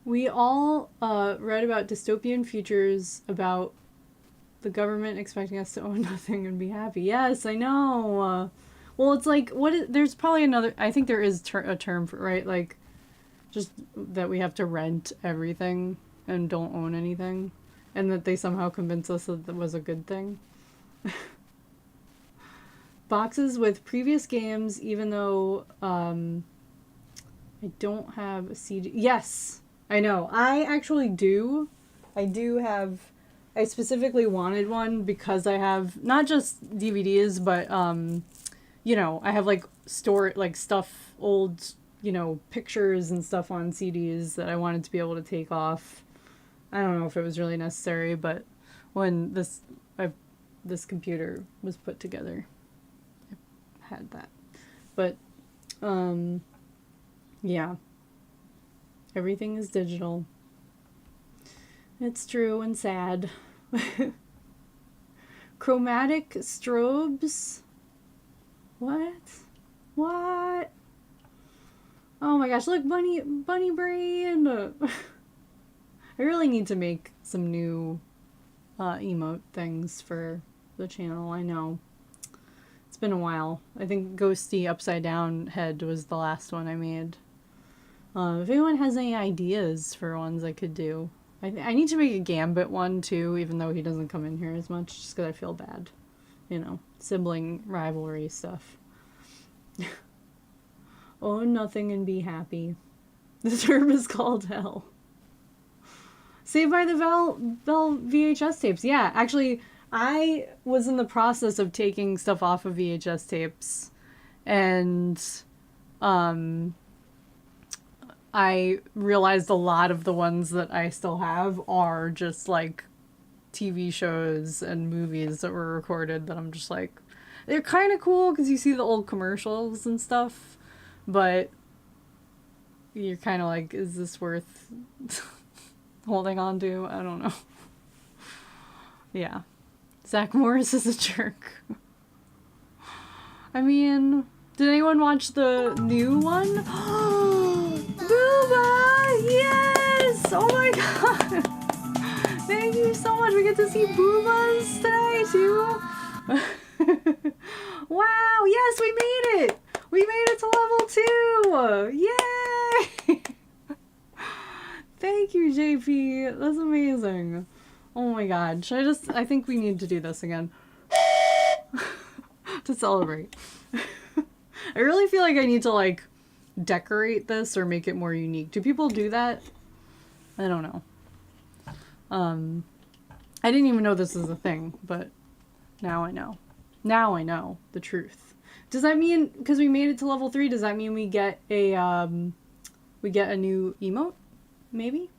Speaker 1: We all read about dystopian futures about the government expecting us to own nothing and be happy. Yes, I know. Well, it's like, there's probably another, I think there is a term for, right? Like, just that we have to rent everything and don't own anything. And that they somehow convince us that was a good thing. Boxes with previous games, even though I don't have a CD. Yes, I know. I actually do. I do have. I specifically wanted one because I have not just DVDs, but you know, I have like stuff, old, you know, pictures and stuff on CDs that I wanted to be able to take off. I don't know if it was really necessary, but when this computer was put together, I had that. But yeah. Everything is digital. It's true and sad. Chromatic strobes? What? What? Oh my gosh, look, bunny brain! I really need to make some new emote things for the channel, I know. It's been a while. I think Ghosty Upside Down Head was the last one I made. If anyone has any ideas for ones I could do. I need to make a Gambit one too, even though he doesn't come in here as much, just because I feel bad. You know, sibling rivalry stuff. Own nothing and be happy. The term is called hell. Saved by the Bell VHS tapes. Yeah, actually, I was in the process of taking stuff off of VHS tapes, and I realized a lot of the ones that I still have are just like TV shows and movies that were recorded that I'm just like, they're kind of cool because you see the old commercials and stuff, but you're kind of like, is this worth holding on to? I don't know. Yeah. Zach Morris is a jerk. I mean, did anyone watch the new one? Booba! Yes! Oh my god! Thank you so much. We get to see Boobas today too. Wow! Yes, we made it! We made it to level 2! Yay! Thank you, JP. That's amazing. Oh my god. I think we need to do this again. To celebrate. I really feel like I need to like decorate this or make it more unique. Do people do that? I don't know. I didn't even know this was a thing, but now I know. Now I know the truth. Does that mean, because we made it to level 3, does that mean we get a new emote? Maybe?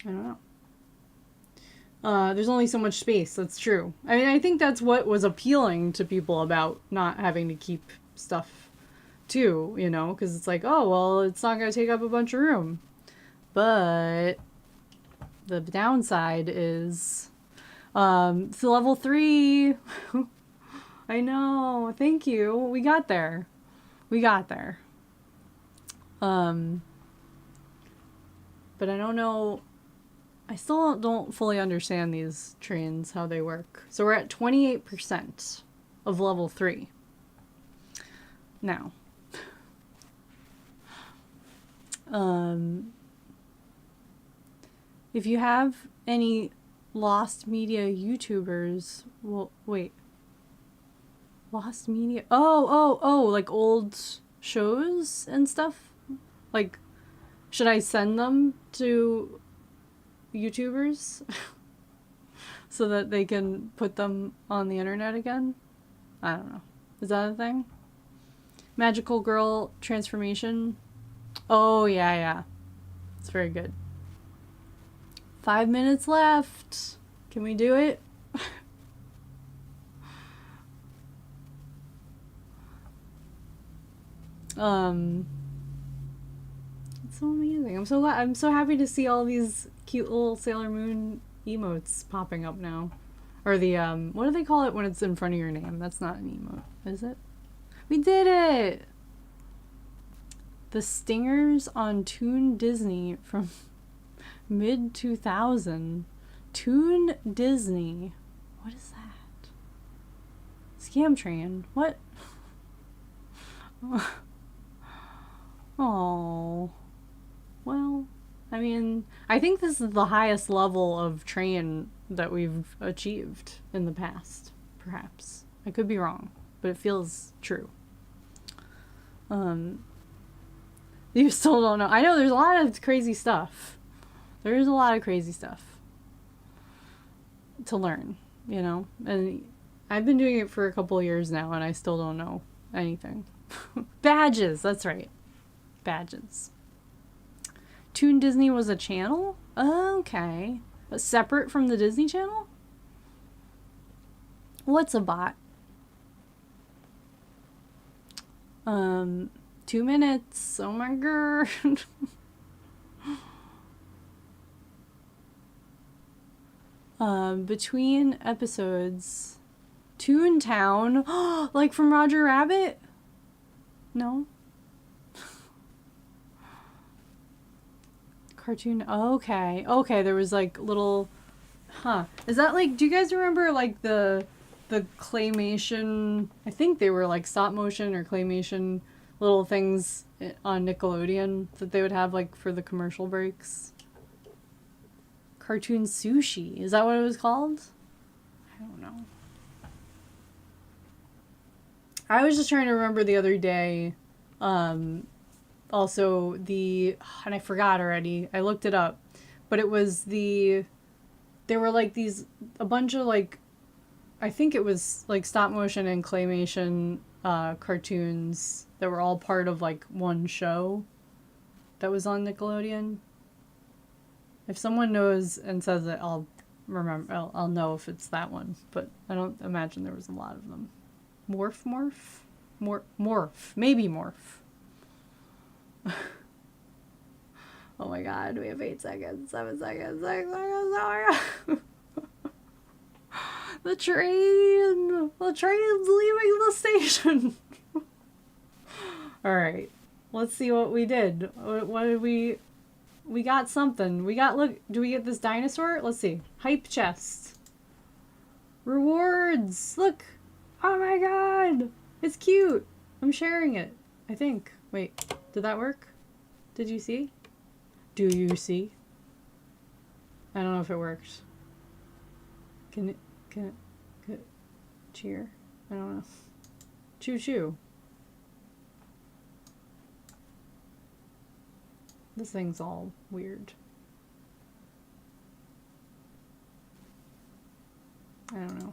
Speaker 1: I don't know. There's only so much space. That's true. I mean, I think that's what was appealing to people about not having to keep stuff too, you know, because it's like, oh, well, it's not going to take up a bunch of room. But the downside is it's level 3. I know. Thank you. We got there. We got there. But I don't know. I still don't fully understand these trains, how they work. So we're at 28% of level 3. Now. If you have any lost media YouTubers, well, wait. Lost media? Oh, like old shows and stuff? Like, should I send them to YouTubers so that they can put them on the internet again? I don't know. Is that a thing? Magical girl transformation. Oh, yeah, yeah. It's very good. 5 minutes left. Can we do it? It's so amazing. I'm so happy to see all these cute little Sailor Moon emotes popping up now. Or the what do they call it when it's in front of your name? That's not an emote, is it? We did it. The stingers on Toon Disney from mid 2000. Toon Disney. What is that? Scam Train. What? Oh. Well, I mean, I think this is the highest level of train that we've achieved in the past, perhaps. I could be wrong, but it feels true. You still don't know. I know there's a lot of crazy stuff. There's a lot of crazy stuff to learn, you know? And I've been doing it for a couple of years now, and I still don't know anything. Badges, that's right. Badges. Toon Disney was a channel? Okay. But separate from the Disney Channel? What's a bot? 2 minutes. Oh my god. Between episodes. Toontown. Like from Roger Rabbit? No? Cartoon. Okay. Okay, there was like little. Huh. Is that like. Do you guys remember like the claymation? I think they were like stop motion or claymation little things on Nickelodeon that they would have like for the commercial breaks. Cartoon Sushi. Is that what it was called? I don't know. I was just trying to remember the other day. Also and I forgot already. I looked it up. But it was there were like a bunch of like, I think it was like stop motion and claymation cartoons that were all part of like one show that was on Nickelodeon. If someone knows and says it, I'll remember. I'll know if it's that one. But I don't imagine there was a lot of them. Morph. Maybe Morph. Oh my god, we have 8 seconds, 7 seconds, 6 seconds, oh my god. The train's leaving the station. Alright, let's see what we did. What did we got something. Look, do we get this dinosaur? Let's see. Hype chest. Rewards, look. Oh my god, it's cute. I'm sharing it, I think. Wait, did that work? Did you see? Do you see? I don't know if it worked. Can it cheer? I don't know. Choo choo. This thing's all weird. I don't know.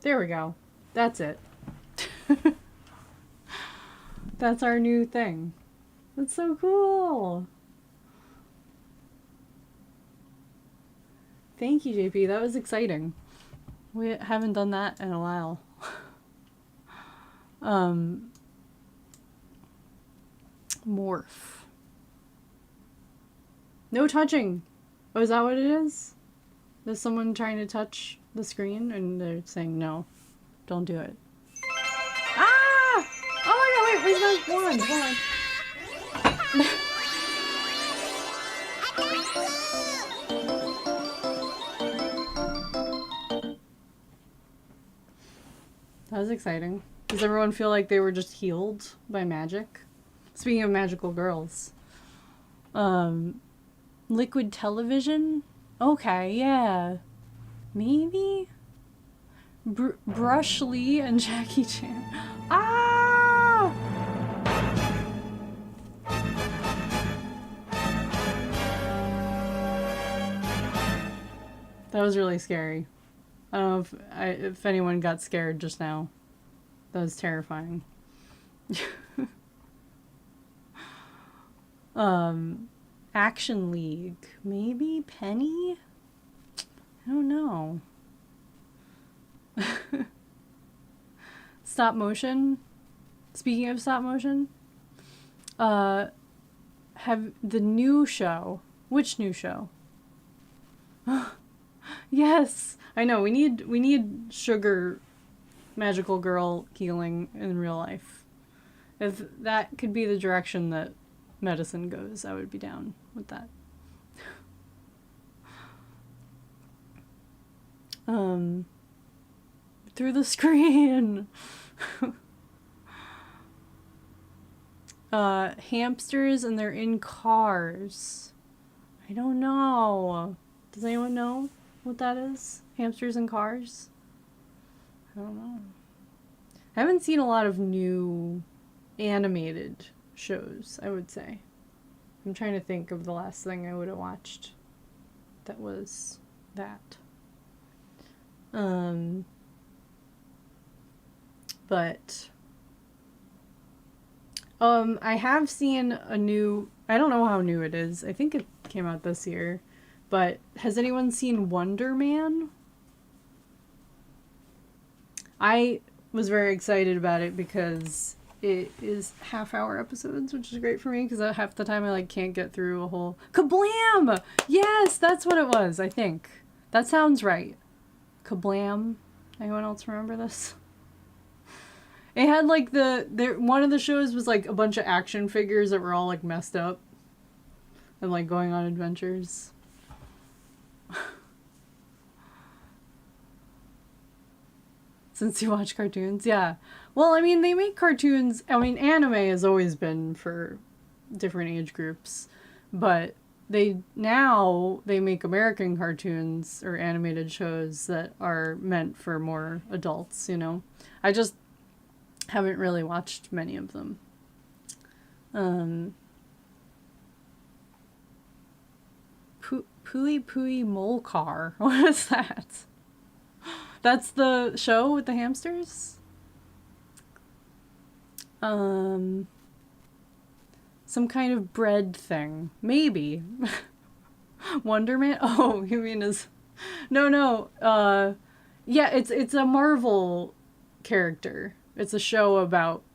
Speaker 1: There we go. That's it. That's our new thing. That's so cool. Thank you, JP. That was exciting. We haven't done that in a while. Morph. No touching. Oh, is that what it is? There's someone trying to touch the screen and they're saying no. Don't do it. Ah! Oh my god, wait, there's one. Hold on. That was exciting. Does everyone feel like they were just healed by magic? Speaking of magical girls. Liquid television? Okay, yeah. Maybe? Brush Lee and Jackie Chan. Ah! That was really scary. I don't know if anyone got scared just now. That was terrifying. Action League. Maybe Penny? I don't know. Stop motion. Speaking of stop motion, have the new show. Which new show? Yes, I know. We need sugar magical girl healing in real life. If that could be the direction that medicine goes, I would be down with that. Through the screen. Hamsters and they're in cars. I don't know. Does anyone know what that is? Hamsters and cars? I don't know. I haven't seen a lot of new animated shows, I would say. I'm trying to think of the last thing I would have watched that was that. But I have seen a new, I don't know how new it is. I think it came out this year. But has anyone seen Wonder Man? I was very excited about it because it is half-hour episodes, which is great for me because half the time I like can't get through a whole kablam. Yes, that's what it was. I think that sounds right. Kablam. Anyone else remember this? It had like one of the shows was like a bunch of action figures that were all like messed up and like going on adventures. Since you watch cartoons, yeah. Well, I mean, they make cartoons. I mean, anime has always been for different age groups, but they make American cartoons or animated shows that are meant for more adults. You know, I just haven't really watched many of them. Pooey Pooey Molcar. What is that? That's the show with the hamsters? Some kind of bread thing. Maybe. Wonder Man? Oh, you mean is... No. Yeah, it's a Marvel character. It's a show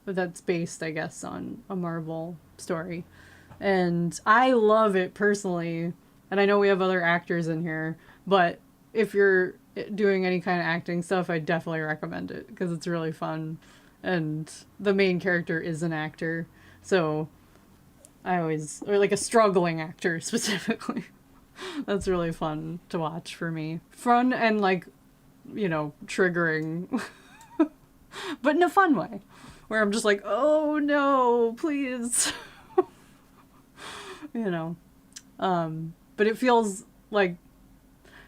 Speaker 1: that's based, I guess, on a Marvel story. And I love it personally. And I know we have other actors in here, but if you're doing any kind of acting stuff, I definitely recommend it because it's really fun. And the main character is an actor. So or like a struggling actor specifically. That's really fun to watch for me. Fun and like, triggering. But in a fun way. Where I'm just like, oh no, please. But it feels like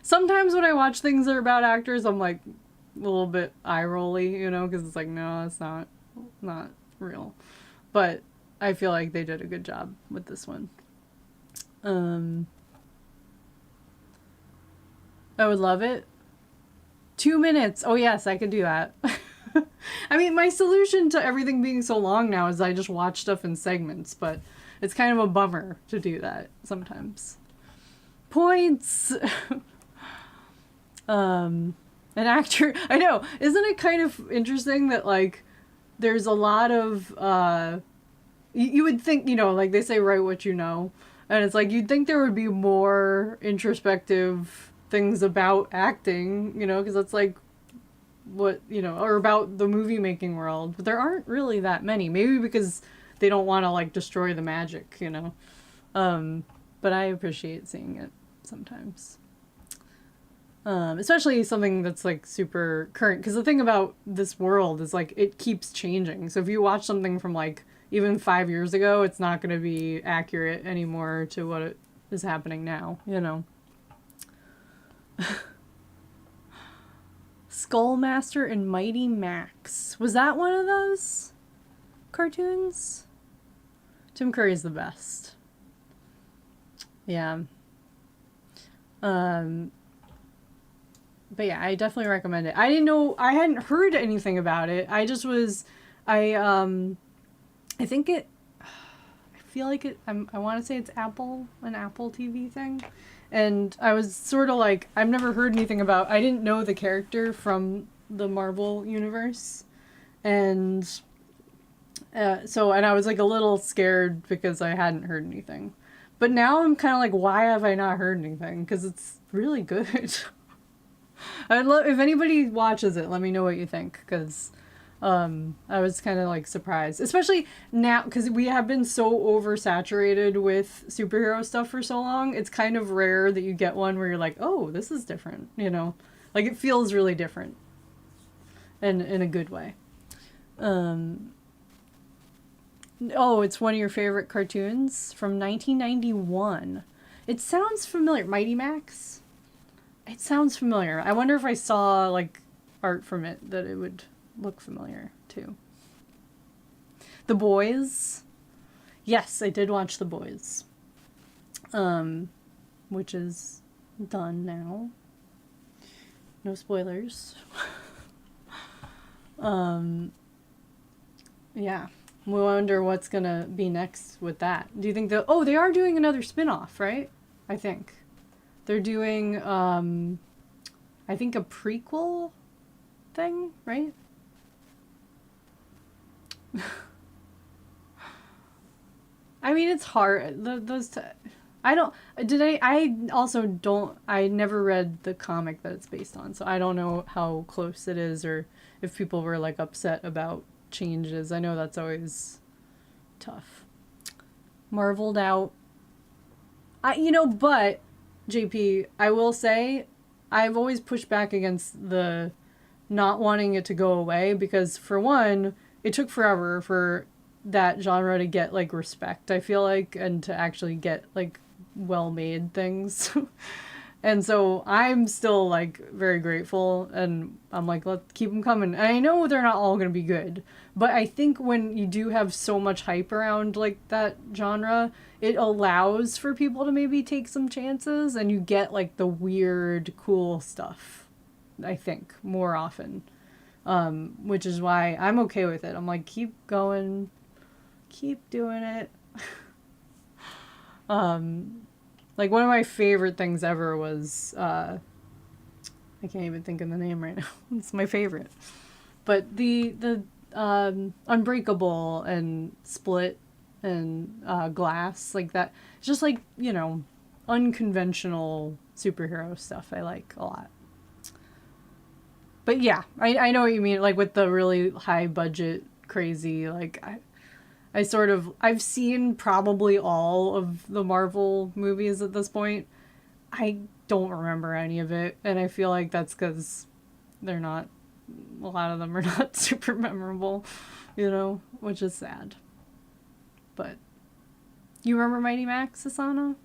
Speaker 1: sometimes when I watch things that are about actors, I'm like a little bit eye-rolly, because it's like, no, it's not real. But I feel like they did a good job with this one. I would love it. 2 minutes. Oh yes, I could do that. I mean, my solution to everything being so long now is I just watch stuff in segments, but it's kind of a bummer to do that sometimes. Points! An actor... I know, isn't it kind of interesting that, like, there's a lot of... you would think, like they say, write what you know. And it's like, you'd think there would be more introspective things about acting, because that's like what, or about the movie making world. But there aren't really that many. Maybe because they don't want to, like, destroy the magic, But I appreciate seeing it sometimes. Especially something that's, like, super current. Because the thing about this world is, like, it keeps changing. So if you watch something from, like, even 5 years ago, it's not going to be accurate anymore to what is happening now, Skullmaster and Mighty Max. Was that one of those cartoons? Tim Curry's the best. Yeah. But yeah, I definitely recommend it. I didn't know, I hadn't heard anything about it. I just was, I think it, I feel like I want to say it's an Apple TV thing. And I was sort of like, I've never heard anything about, I didn't know the character from the Marvel universe. And and I was like a little scared because I hadn't heard anything. But now I'm kind of like, why have I not heard anything? Because it's really good. I'd love if anybody watches it. Let me know what you think, because I was kind of like surprised, especially now because we have been so oversaturated with superhero stuff for so long. It's kind of rare that you get one where you're like, oh, this is different. You know, like it feels really different, and in a good way. Um, oh, it's one of your favorite cartoons from 1991. It sounds familiar. Mighty Max. It sounds familiar. I wonder if I saw like art from it that it would look familiar too. The Boys. Yes, I did watch The Boys. Which is done now. No spoilers. Yeah. We wonder what's gonna be next with that. Do you think they are doing another spin-off, right? I think. They're doing, I think a prequel thing, right? I mean, it's hard. I don't, I also don't, I never read the comic that it's based on, so I don't know how close it is or if people were like upset about changes. I know that's always tough. Marveled out. But JP, I will say, I've always pushed back against the not wanting it to go away because, for one, it took forever for that genre to get, like, respect, I feel like, and to actually get, like, well-made things. And so I'm still, like, very grateful, and I'm like, let's keep them coming. And I know they're not all going to be good, but I think when you do have so much hype around, like, that genre, it allows for people to maybe take some chances, and you get, like, the weird, cool stuff, I think, more often. Which is why I'm okay with it. I'm like, keep going, keep doing it. Like, one of my favorite things ever was, I can't even think of the name right now. It's my favorite. But the Unbreakable and Split and Glass, like that. It's just like, unconventional superhero stuff I like a lot. But yeah, I know what you mean, like with the really high budget, crazy, like, I've seen probably all of the Marvel movies at this point. I don't remember any of it, and I feel like that's because a lot of them are not super memorable, which is sad. But, you remember Mighty Max, Asana?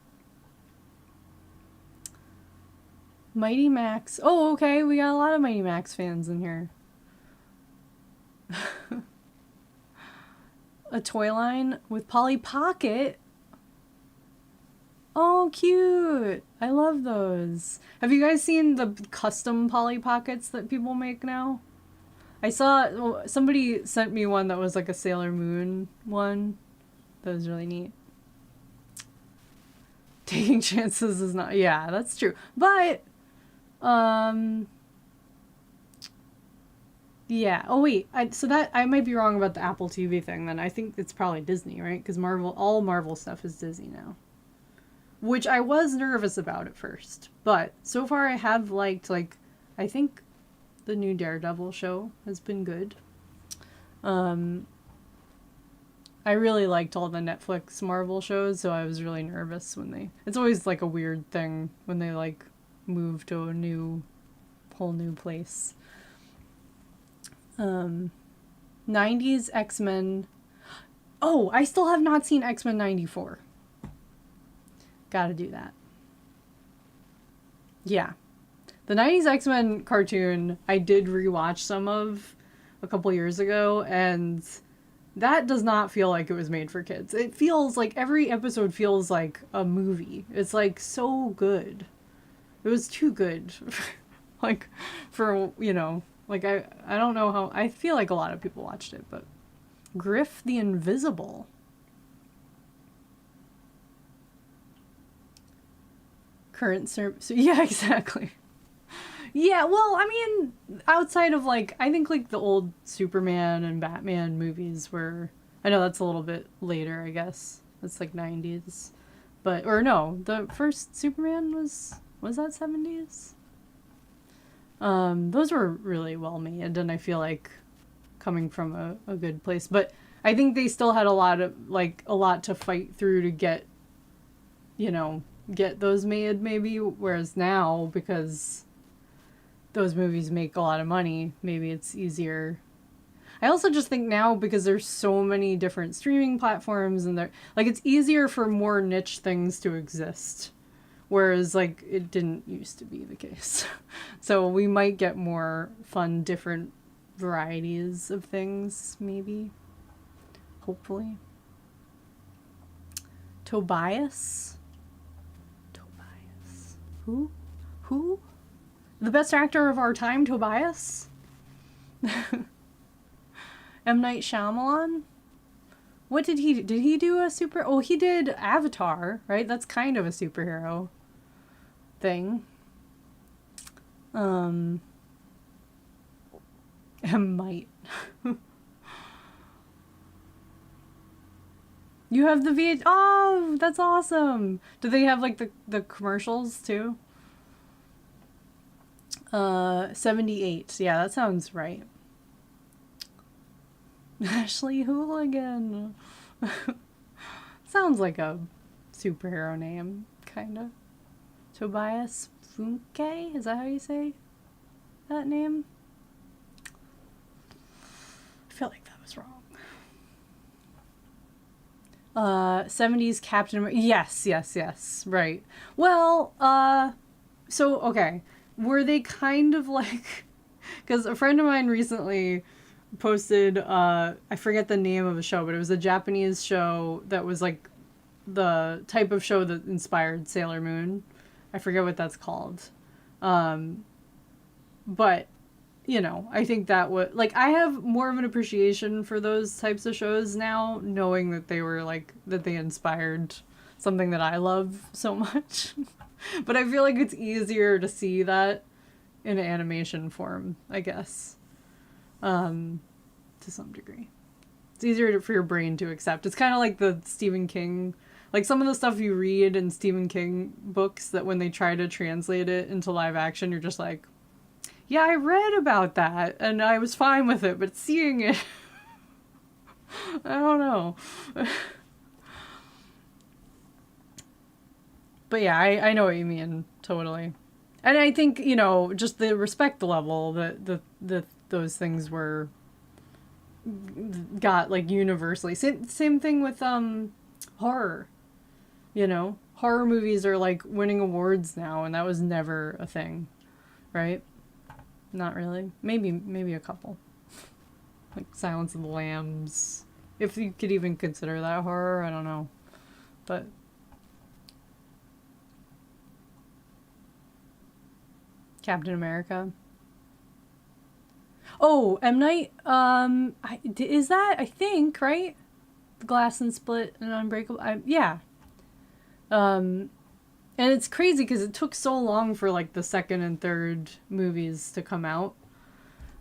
Speaker 1: Mighty Max. Oh, okay, we got a lot of Mighty Max fans in here. A toy line with Polly Pocket. Oh, cute. I love those. Have you guys seen the custom Polly Pockets that people make now? I saw, somebody sent me one that was like a Sailor Moon one. That was really neat. Taking chances is not, yeah, that's true. But, yeah. Oh wait, I might be wrong about the Apple TV thing. Then I think it's probably Disney, right? Because all Marvel stuff is Disney now, which I was nervous about at first. But so far, I have liked, like, I think the new Daredevil show has been good. I really liked all the Netflix Marvel shows, so I was really nervous when it's always like a weird thing when they like move to a whole new place. 90s X-Men. Oh, I still have not seen X-Men 94. Gotta do that. Yeah. The 90s X-Men cartoon, I did rewatch some of a couple years ago, and that does not feel like it was made for kids. It feels like every episode feels like a movie. It's like so good. It was too good. Like, for, you know, like, I don't know how, I feel like a lot of people watched it, but Griff the Invisible. Current so yeah, exactly. Yeah, well, I mean, outside of like, I think like the old Superman and Batman movies were, I know that's a little bit later, I guess. It's like 90s. But, or no, the first Superman was that 70s? Those were really well made, and I feel like coming from a good place. But I think they still had a lot to fight through to get, you know, get those made maybe. Whereas now, because those movies make a lot of money, maybe it's easier. I also just think now, because there's so many different streaming platforms, and like, it's easier for more niche things to exist. Whereas, like, it didn't used to be the case. So we might get more fun, different varieties of things, maybe. Hopefully. Tobias? Tobias. Who? Who? The best actor of our time, Tobias? M. Night Shyamalan? What did he do? Did he do a super... Oh, he did Avatar, right? That's kind of a superhero thing. M. Might. You have the VH... Oh, that's awesome. Do they have, like, the commercials, too? 78. Yeah, that sounds right. Ashley Hooligan. Sounds like a superhero name, kind of. Tobias Funke? Is that how you say that name? I feel like that was wrong. 70s Captain America. Yes. Right. Well, so, okay. Were they kind of like... Because a friend of mine recently posted, I forget the name of a show, but it was a Japanese show that was like the type of show that inspired Sailor Moon. I forget what that's called. But, you know, I think that would, like, I have more of an appreciation for those types of shows now, knowing that they were like, that they inspired something that I love so much. But I feel like it's easier to see that in an animation form, I guess. To some degree. It's easier for your brain to accept. It's kind of like the Stephen King, like some of the stuff you read in Stephen King books that when they try to translate it into live action, you're just like, yeah, I read about that and I was fine with it, but seeing it, I don't know. But yeah, I know what you mean, totally. And I think, you know, just the respect level that those things were got, like, universally. Same thing with horror. You know, horror movies are like winning awards now, and that was never a thing, right? Not really. Maybe a couple. Like Silence of the Lambs. If you could even consider that horror, I don't know. But Captain America. Oh, M. Night. Is that, I think, right? Glass and Split and Unbreakable. Yeah. And it's crazy because it took so long for like the second and third movies to come out.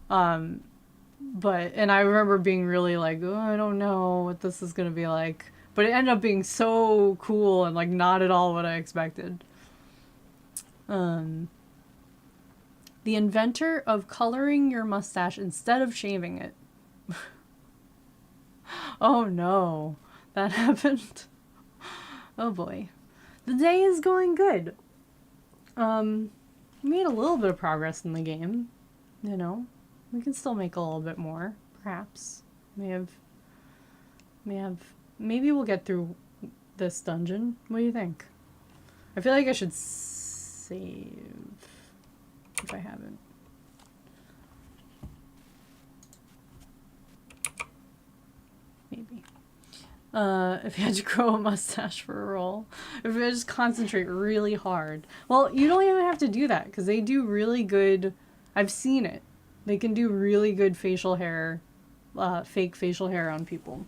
Speaker 1: But, and I remember being really like, oh, I don't know what this is going to be like. But it ended up being so cool and like not at all what I expected. The inventor of coloring your mustache instead of shaving it. Oh no, that happened. Oh boy. The day is going good. We made a little bit of progress in the game. You know, we can still make a little bit more, perhaps. Maybe we'll get through this dungeon. What do you think? I feel like I should save if I haven't. Maybe. If you had to grow a mustache for a role. If you had to just concentrate really hard. Well, you don't even have to do that, because they do really good... I've seen it. They can do really good facial hair, fake facial hair on people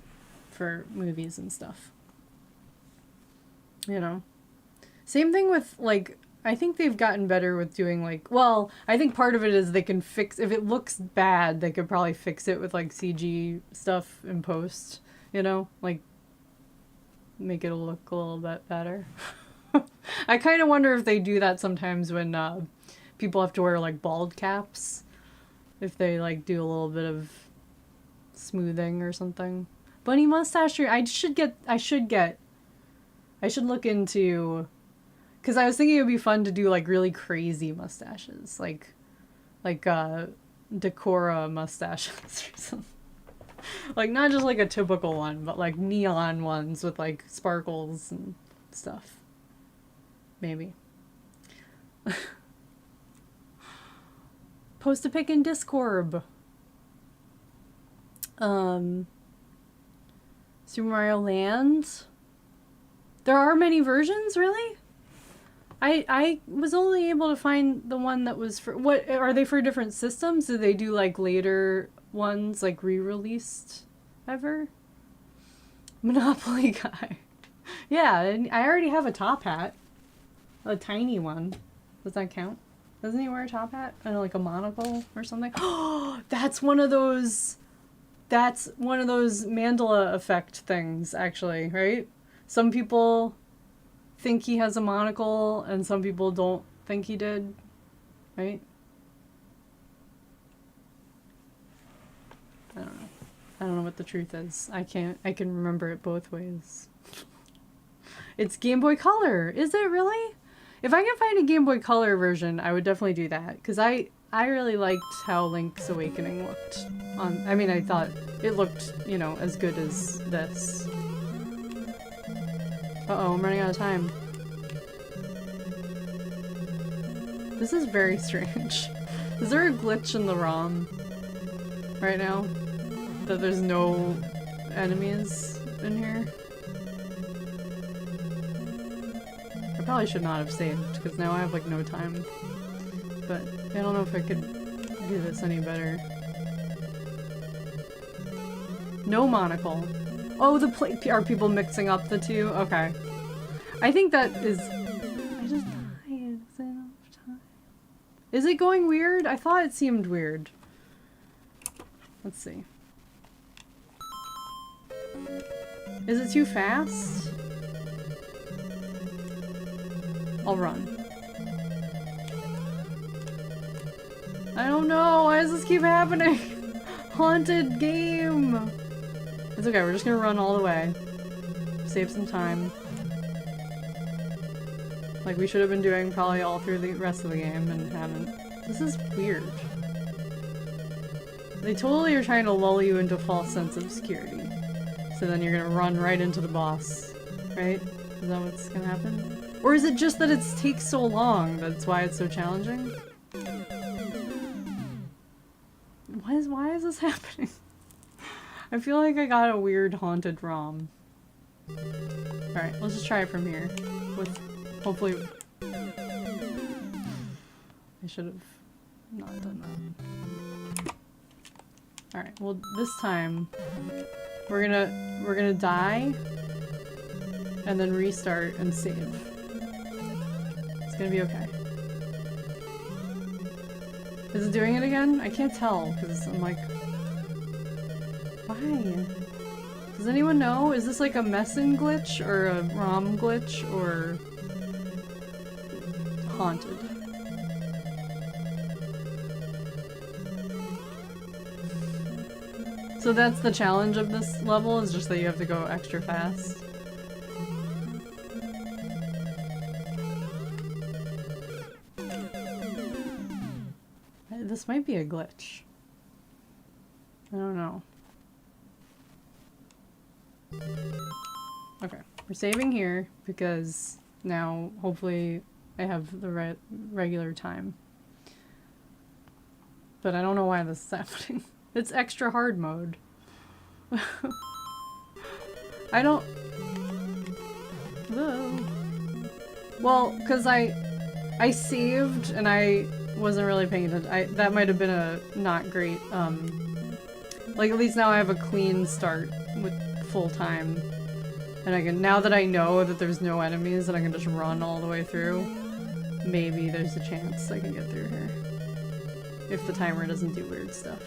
Speaker 1: for movies and stuff. You know? Same thing with, like... I think they've gotten better with doing, like... Well, I think part of it is they can fix... If it looks bad, they could probably fix it with, like, CG stuff in post. You know? Like, make it look a little bit better. I kind of wonder if they do that sometimes when people have to wear, like, bald caps. If they, like, do a little bit of smoothing or something. Bunny mustache, I should look into... Because I was thinking it would be fun to do, like, really crazy mustaches. Like Decora mustaches or something. Like, not just, like, a typical one, but, like, neon ones with, like, sparkles and stuff. Maybe. Post a pic in Discord. Super Mario Land. There are many versions, really? I was only able to find the one that was for... What, are they for different systems? Do they do, like, later ones, like, re-released ever? Monopoly guy. Yeah, and I already have a top hat. A tiny one. Does that count? Doesn't he wear a top hat? And, like, a monocle or something? Oh, that's one of those... That's one of those Mandela effect things, actually, right? Some people... think he has a monocle and some people don't think he did, right? I don't know what the truth is. I can remember it both ways. It's Game Boy Color. Is it really? If I can find a Game Boy Color version, I would definitely do that, because I really liked how Link's Awakening looked on... I mean, I thought it looked, you know, as good as this. Uh-oh, I'm running out of time. This is very strange. Is there a glitch in the ROM right now? That there's no enemies in here? I probably should not have saved, because now I have, like, no time. But I don't know if I could do this any better. No monocle. Oh, are people mixing up the two? Okay. I think that is... I just died. Is it enough time? Is it going weird? I thought it seemed weird. Let's see. Is it too fast? I'll run. I don't know. Why does this keep happening? Haunted game. It's okay, we're just gonna run all the way. Save some time. Like we should have been doing probably all through the rest of the game and haven't. This is weird. They totally are trying to lull you into a false sense of security. So then you're gonna run right into the boss. Right? Is that what's gonna happen? Or is it just that it takes so long that's why it's so challenging? Why is this happening? I feel like I got a weird haunted ROM. Alright, let's just try it from here. With hopefully... I should have not done that. Alright, well this time we're gonna die and then restart and save. It's gonna be okay. Is it doing it again? I can't tell because I'm like... Why? Does anyone know? Is this like a messin glitch or a ROM glitch or haunted? So that's the challenge of this level, is just that you have to go extra fast. This might be a glitch. I don't know. Okay, we're saving here because now hopefully I have the regular time. But I don't know why this is happening. It's extra hard mode. I don't... Whoa. Well, because I saved and I wasn't really paying attention. That might have been a not great, like at least now I have a clean start with full time. And I can, now that I know that there's no enemies and I can just run all the way through, maybe there's a chance I can get through here. If the timer doesn't do weird stuff.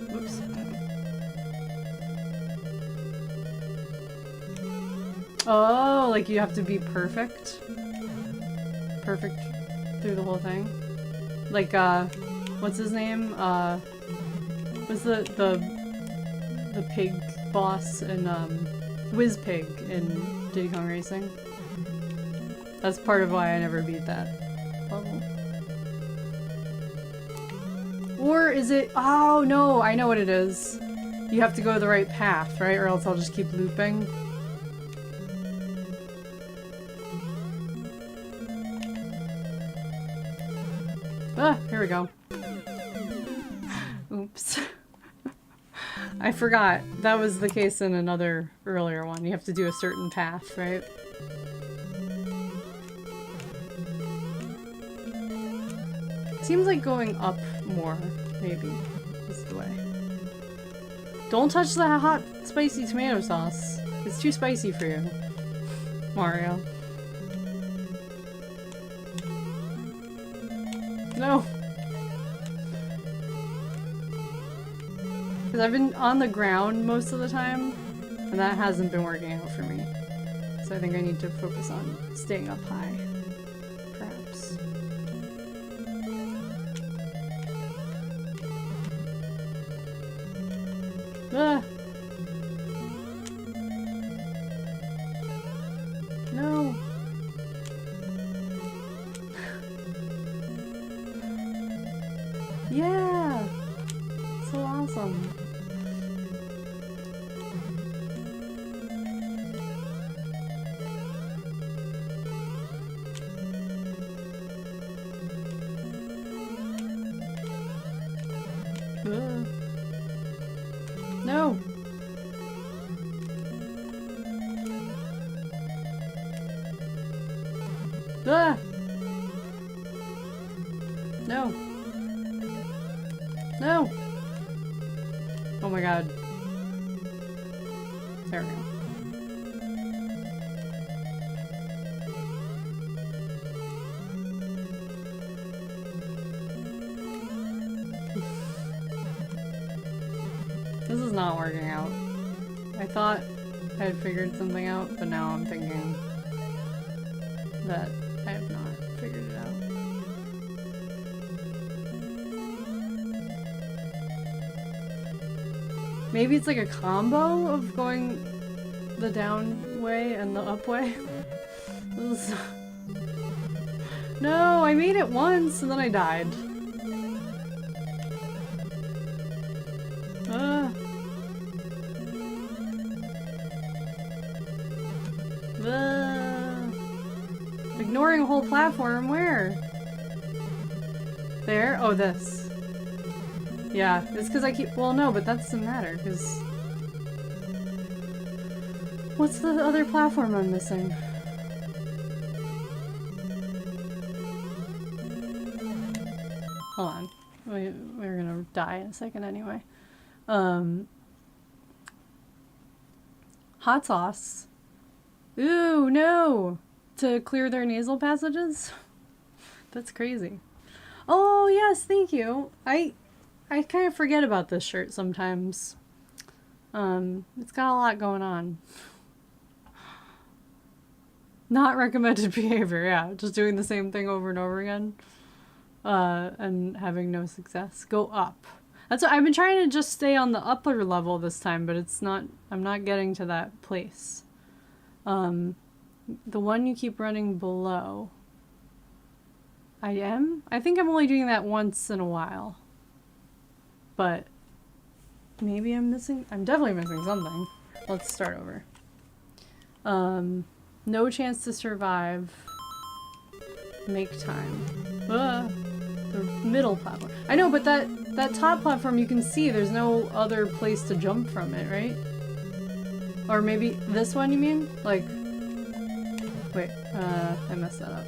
Speaker 1: Whoops. Oh, like you have to be perfect? Perfect through the whole thing? Like, what's his name? What's the pig boss in, Whiz Pig in Diddy Kong Racing? That's part of why I never beat that level. Or is it- oh no, I know what it is. You have to go the right path, right? Or else I'll just keep looping. Ah, here we go. Oops. I forgot. That was the case in another earlier one. You have to do a certain path, right? Seems like going up more, maybe, is the way. Don't touch the hot, spicy tomato sauce. It's too spicy for you, Mario. No! Because I've been on the ground most of the time, and that hasn't been working out for me. So I think I need to focus on staying up high. Perhaps. Ah! No! Yeah! So awesome. No! Ah! No! No! Oh my god. There we go. This is not working out. I thought I had figured something out, but now I'm thinking that I have not figured it out. Maybe it's like a combo of going the down way and the up way. No, I made it once and then I died. Ignoring a whole platform, where? There? Oh, this. Yeah, it's because I keep- well, no, but that doesn't matter, because... What's the other platform I'm missing? Hold on. We're gonna die in a second anyway. Hot sauce. Ooh, no! To clear their nasal passages? That's crazy. Oh, yes, thank you. I kind of forget about this shirt sometimes. It's got a lot going on. Not recommended behavior, yeah. Just doing the same thing over and over again. And having no success. Go up. That's what I've been trying to just stay on the upper level this time, but it's not, I'm not getting to that place. The one you keep running below. I am? I think I'm only doing that once in a while. But maybe I'm missing, I'm definitely missing something. Let's start over. No chance to survive. Make time. The middle platform. I know, but that top platform you can see, there's no other place to jump from it, right? Or maybe this one, you mean? Like, wait, I messed that up.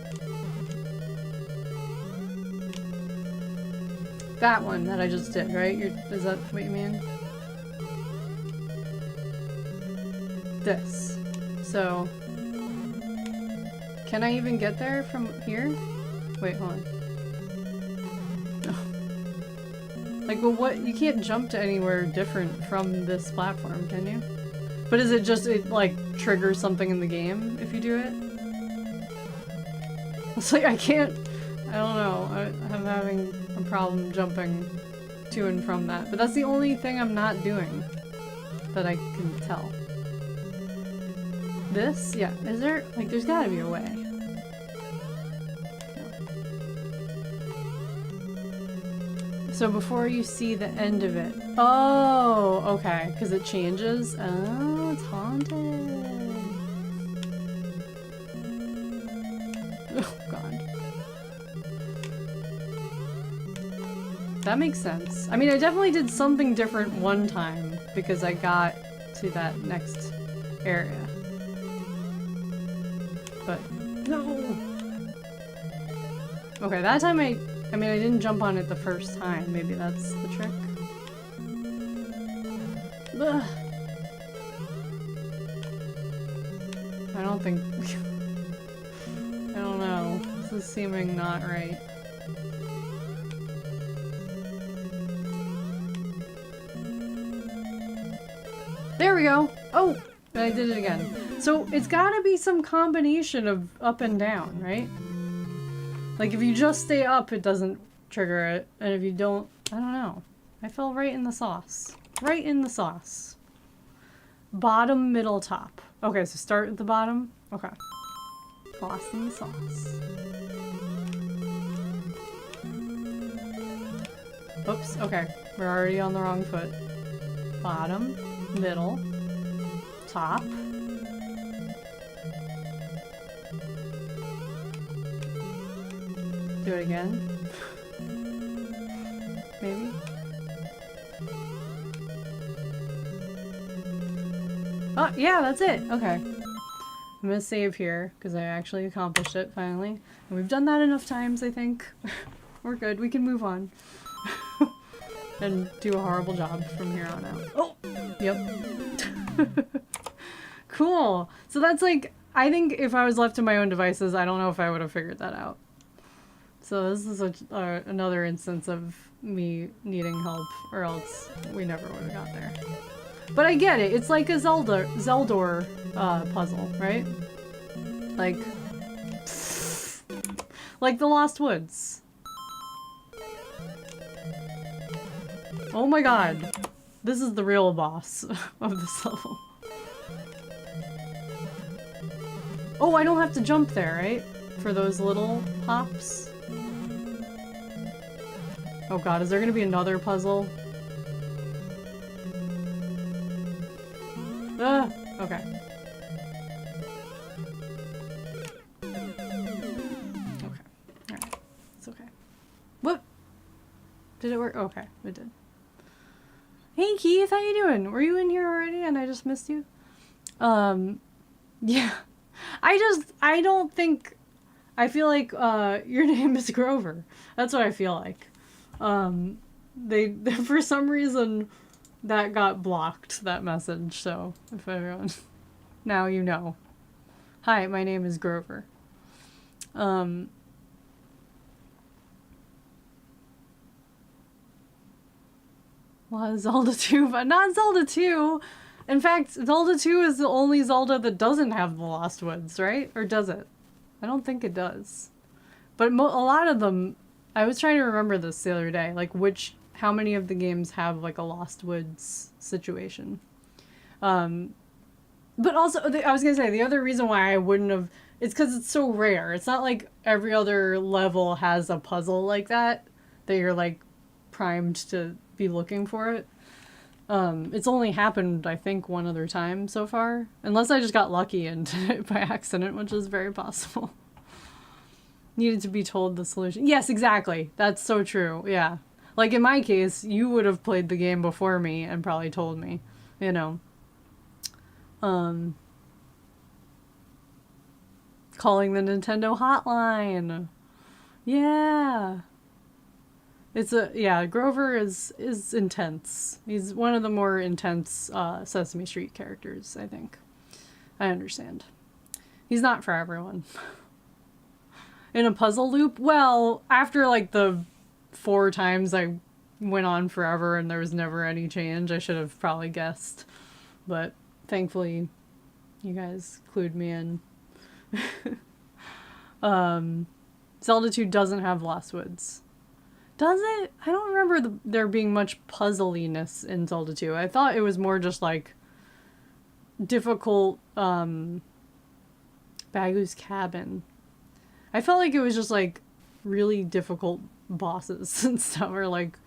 Speaker 1: That one that I just did, right? Is that what you mean? This. So, can I even get there from here? Wait, hold on. Like, well, what? You can't jump to anywhere different from this platform, can you? But is it just, it like triggers something in the game if you do it? It's like, I don't know. I'm having a problem jumping to and from that. But that's the only thing I'm not doing that I can tell. This? Yeah. Is there, like, there's gotta be a way. So before you see the end of it. Oh, okay. Because it changes. Oh, it's haunted. Oh, God. That makes sense. I mean, I definitely did something different one time because I got to that next area. But, no! Okay, that time I mean, I didn't jump on it the first time. Maybe that's the trick. Ugh. I don't think... I don't know. This is seeming not right. There we go! Oh! I did it again. So, it's gotta be some combination of up and down, right? Like, if you just stay up, it doesn't trigger it. And if you don't, I don't know. I fell right in the sauce. Right in the sauce. Bottom, middle, top. Okay, so start at the bottom. Okay. Lost in the sauce. Oops, okay. We're already on the wrong foot. Bottom, middle, top. Do it again. Maybe? Oh, yeah, that's it. Okay. I'm gonna save here, because I actually accomplished it, finally. And we've done that enough times, I think. We're good. We can move on. And do a horrible job from here on out. Oh! Yep. Cool. So that's like, I think if I was left to my own devices, I don't know if I would have figured that out. So this is another instance of me needing help, or else we never would have got there. But I get it. It's like a Zeldor puzzle, right? Like the Lost Woods. Oh my god. This is the real boss of this level. Oh, I don't have to jump there, right? For those little hops. Oh god, is there gonna be another puzzle? Ah, okay. Okay. Alright. It's okay. What? Did it work? Okay, it did. Hey Keith, how you doing? Were you in here already and I just missed you? Yeah. I don't think... I feel like, your name is Grover. That's what I feel like. They for some reason, that got blocked, that message, so if everyone... Now you know. Hi, my name is Grover. Well, Zelda 2, but not Zelda 2! In fact, Zelda 2 is the only Zelda that doesn't have the Lost Woods, right? Or does it? I don't think it does. But a lot of them... I was trying to remember this the other day, like how many of the games have like a Lost Woods situation. But also, I was gonna say, the other reason why I wouldn't have, it's because it's so rare. It's not like every other level has a puzzle like that you're like primed to be looking for it. It's only happened, I think, one other time so far. Unless I just got lucky and did it by accident, which is very possible. Needed to be told the solution. Yes, exactly. That's so true. Yeah. Like in my case, you would have played the game before me and probably told me, you know. Um, calling the Nintendo hotline. Yeah. Grover is intense. He's one of the more intense Sesame Street characters, I think. I understand. He's not for everyone. In a puzzle loop, well, after like the 4 times I went on forever and there was never any change, I should have probably guessed. But thankfully, you guys clued me in. Zelda 2 doesn't have Lost Woods. Does it? I don't remember there being much puzzliness in Zelda 2. I thought it was more just like difficult Bagu's Cabin. I felt like it was just like really difficult bosses and stuff, or like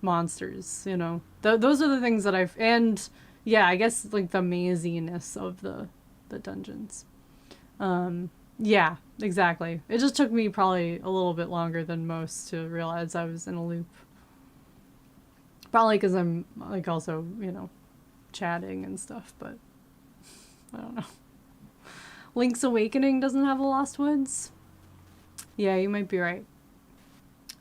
Speaker 1: monsters, you know. Those are the things that and yeah, I guess like the maziness of the dungeons. Yeah, exactly. It just took me probably a little bit longer than most to realize I was in a loop. Probably because I'm like also, you know, chatting and stuff, but I don't know. Link's Awakening doesn't have a Lost Woods? Yeah, you might be right.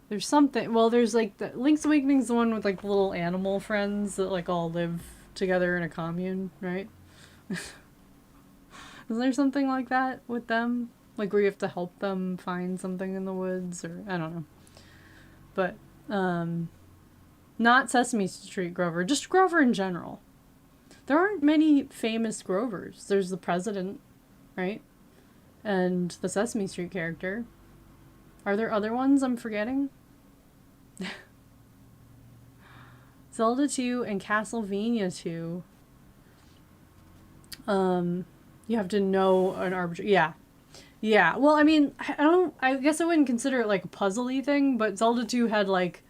Speaker 1: There's something, well, there's like, Link's Awakening's the one with like little animal friends that like all live together in a commune, right? Is there something like that with them? Like where you have to help them find something in the woods, or I don't know. But, not Sesame Street Grover, just Grover in general. There aren't many famous Grovers. There's the president, right? And the Sesame Street character. Are there other ones I'm forgetting? Zelda 2 and Castlevania 2. You have to know an arbitrary... Yeah. Yeah. Well, I mean, I guess I wouldn't consider it like a puzzly thing, but Zelda 2 had like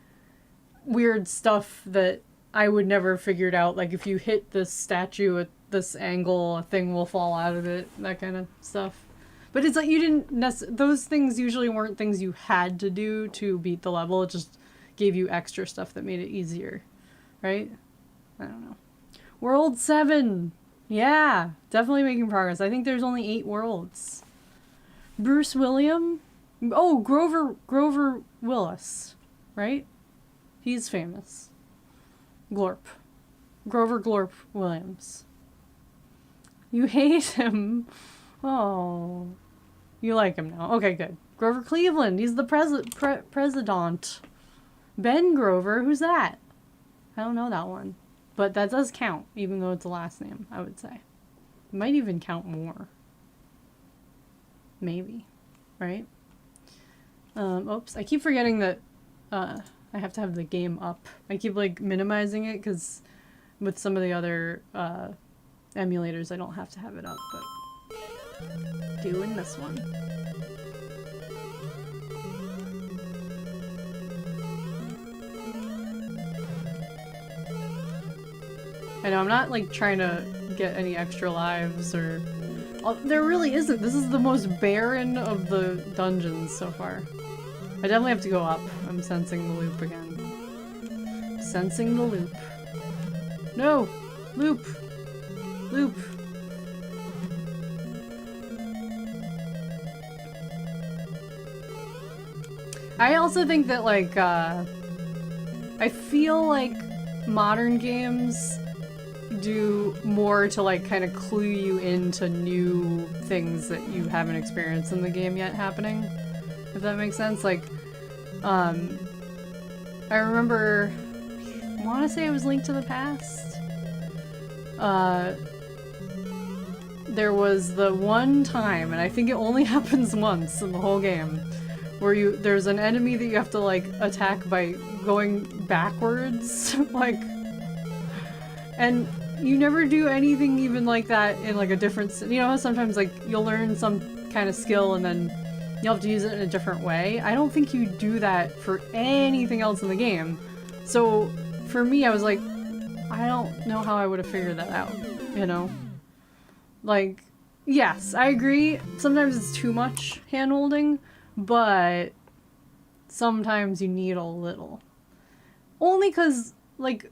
Speaker 1: weird stuff that I would never have figured out. Like if you hit this statue at this angle, a thing will fall out of it. That kind of stuff. But it's like you didn't... those things usually weren't things you had to do to beat the level. It just gave you extra stuff that made it easier. Right? I don't know. World 7! Yeah, definitely making progress. I think there's only 8 worlds. Bruce William? Oh, Grover Willis, right? He's famous. Glorp. Grover Glorp Williams. You hate him. Oh. You like him now. Okay, good. Grover Cleveland. He's the president. Ben Grover. Who's that? I don't know that one. But that does count, even though it's a last name, I would say. It might even count more. Maybe. Right? Oops. I keep forgetting that I have to have the game up. I keep, like, minimizing it, because with some of the other emulators, I don't have to have it up, but doing this one. I know, I'm not like trying to get any extra lives or... there really isn't. This is the most barren of the dungeons so far. I definitely have to go up. I'm sensing the loop again. Sensing the loop. No! Loop! Loop! I also think that, like, I feel like modern games do more to, like, kind of clue you into new things that you haven't experienced in the game yet happening. If that makes sense. Like, I remember, I want to say it was Link to the Past. There was the one time, and I think it only happens once in the whole game, where there's an enemy that you have to, like, attack by going backwards, like, and you never do anything even like that in, like, a different... You know how sometimes, like, you'll learn some kind of skill and then you'll have to use it in a different way? I don't think you do that for anything else in the game. So, for me, I was like, I don't know how I would have figured that out, you know? Like, yes, I agree, sometimes it's too much hand-holding, but sometimes you need a little. Only because, like,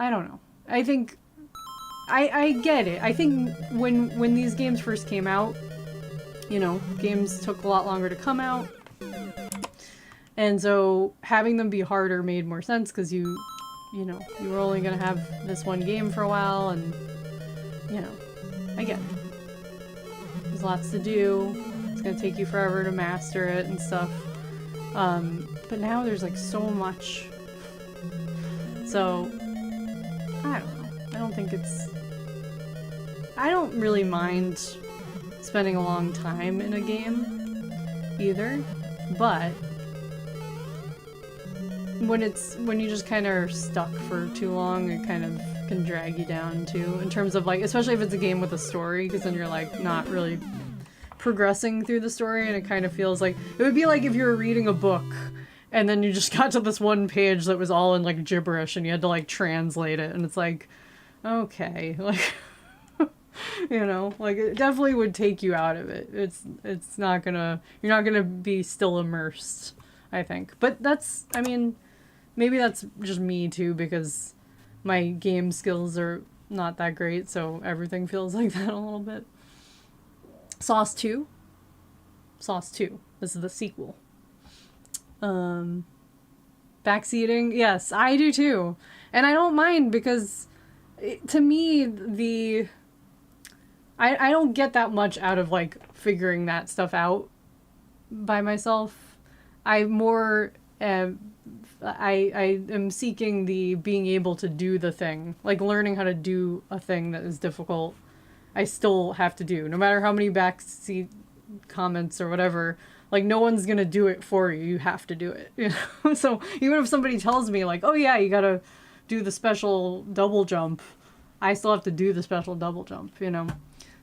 Speaker 1: I don't know. I think I get it. I think when these games first came out, you know, games took a lot longer to come out. And so having them be harder made more sense because you know, you were only gonna have this one game for a while, and, you know, I get it. There's lots to do. It's gonna take you forever to master it and stuff. But now there's like so much. So, I don't know. I don't think it's... I don't really mind spending a long time in a game either, but when you just kind of are stuck for too long, it kind of can drag you down too, in terms of like, especially if it's a game with a story, because then you're like not really progressing through the story, and it kind of feels like it would be like if you were reading a book and then you just got to this one page that was all in like gibberish and you had to like translate it, and it's like, okay, like you know, like it definitely would take you out of it. It's not gonna, you're not gonna be still immersed, I think. But that's, I mean, maybe that's just me too, because my game skills are not that great, so everything feels like that a little bit. Sauce 2. Sauce 2. This is the sequel. Backseating. Yes, I do too. And I don't mind, because to me, I don't get that much out of like figuring that stuff out by myself. I more I am seeking the being able to do the thing, like learning how to do a thing that is difficult. I still have to do, no matter how many backseat comments or whatever. Like, no one's gonna do it for you. You have to do it. You know? So even if somebody tells me like, oh yeah, you gotta do the special double jump, I still have to do the special double jump, you know?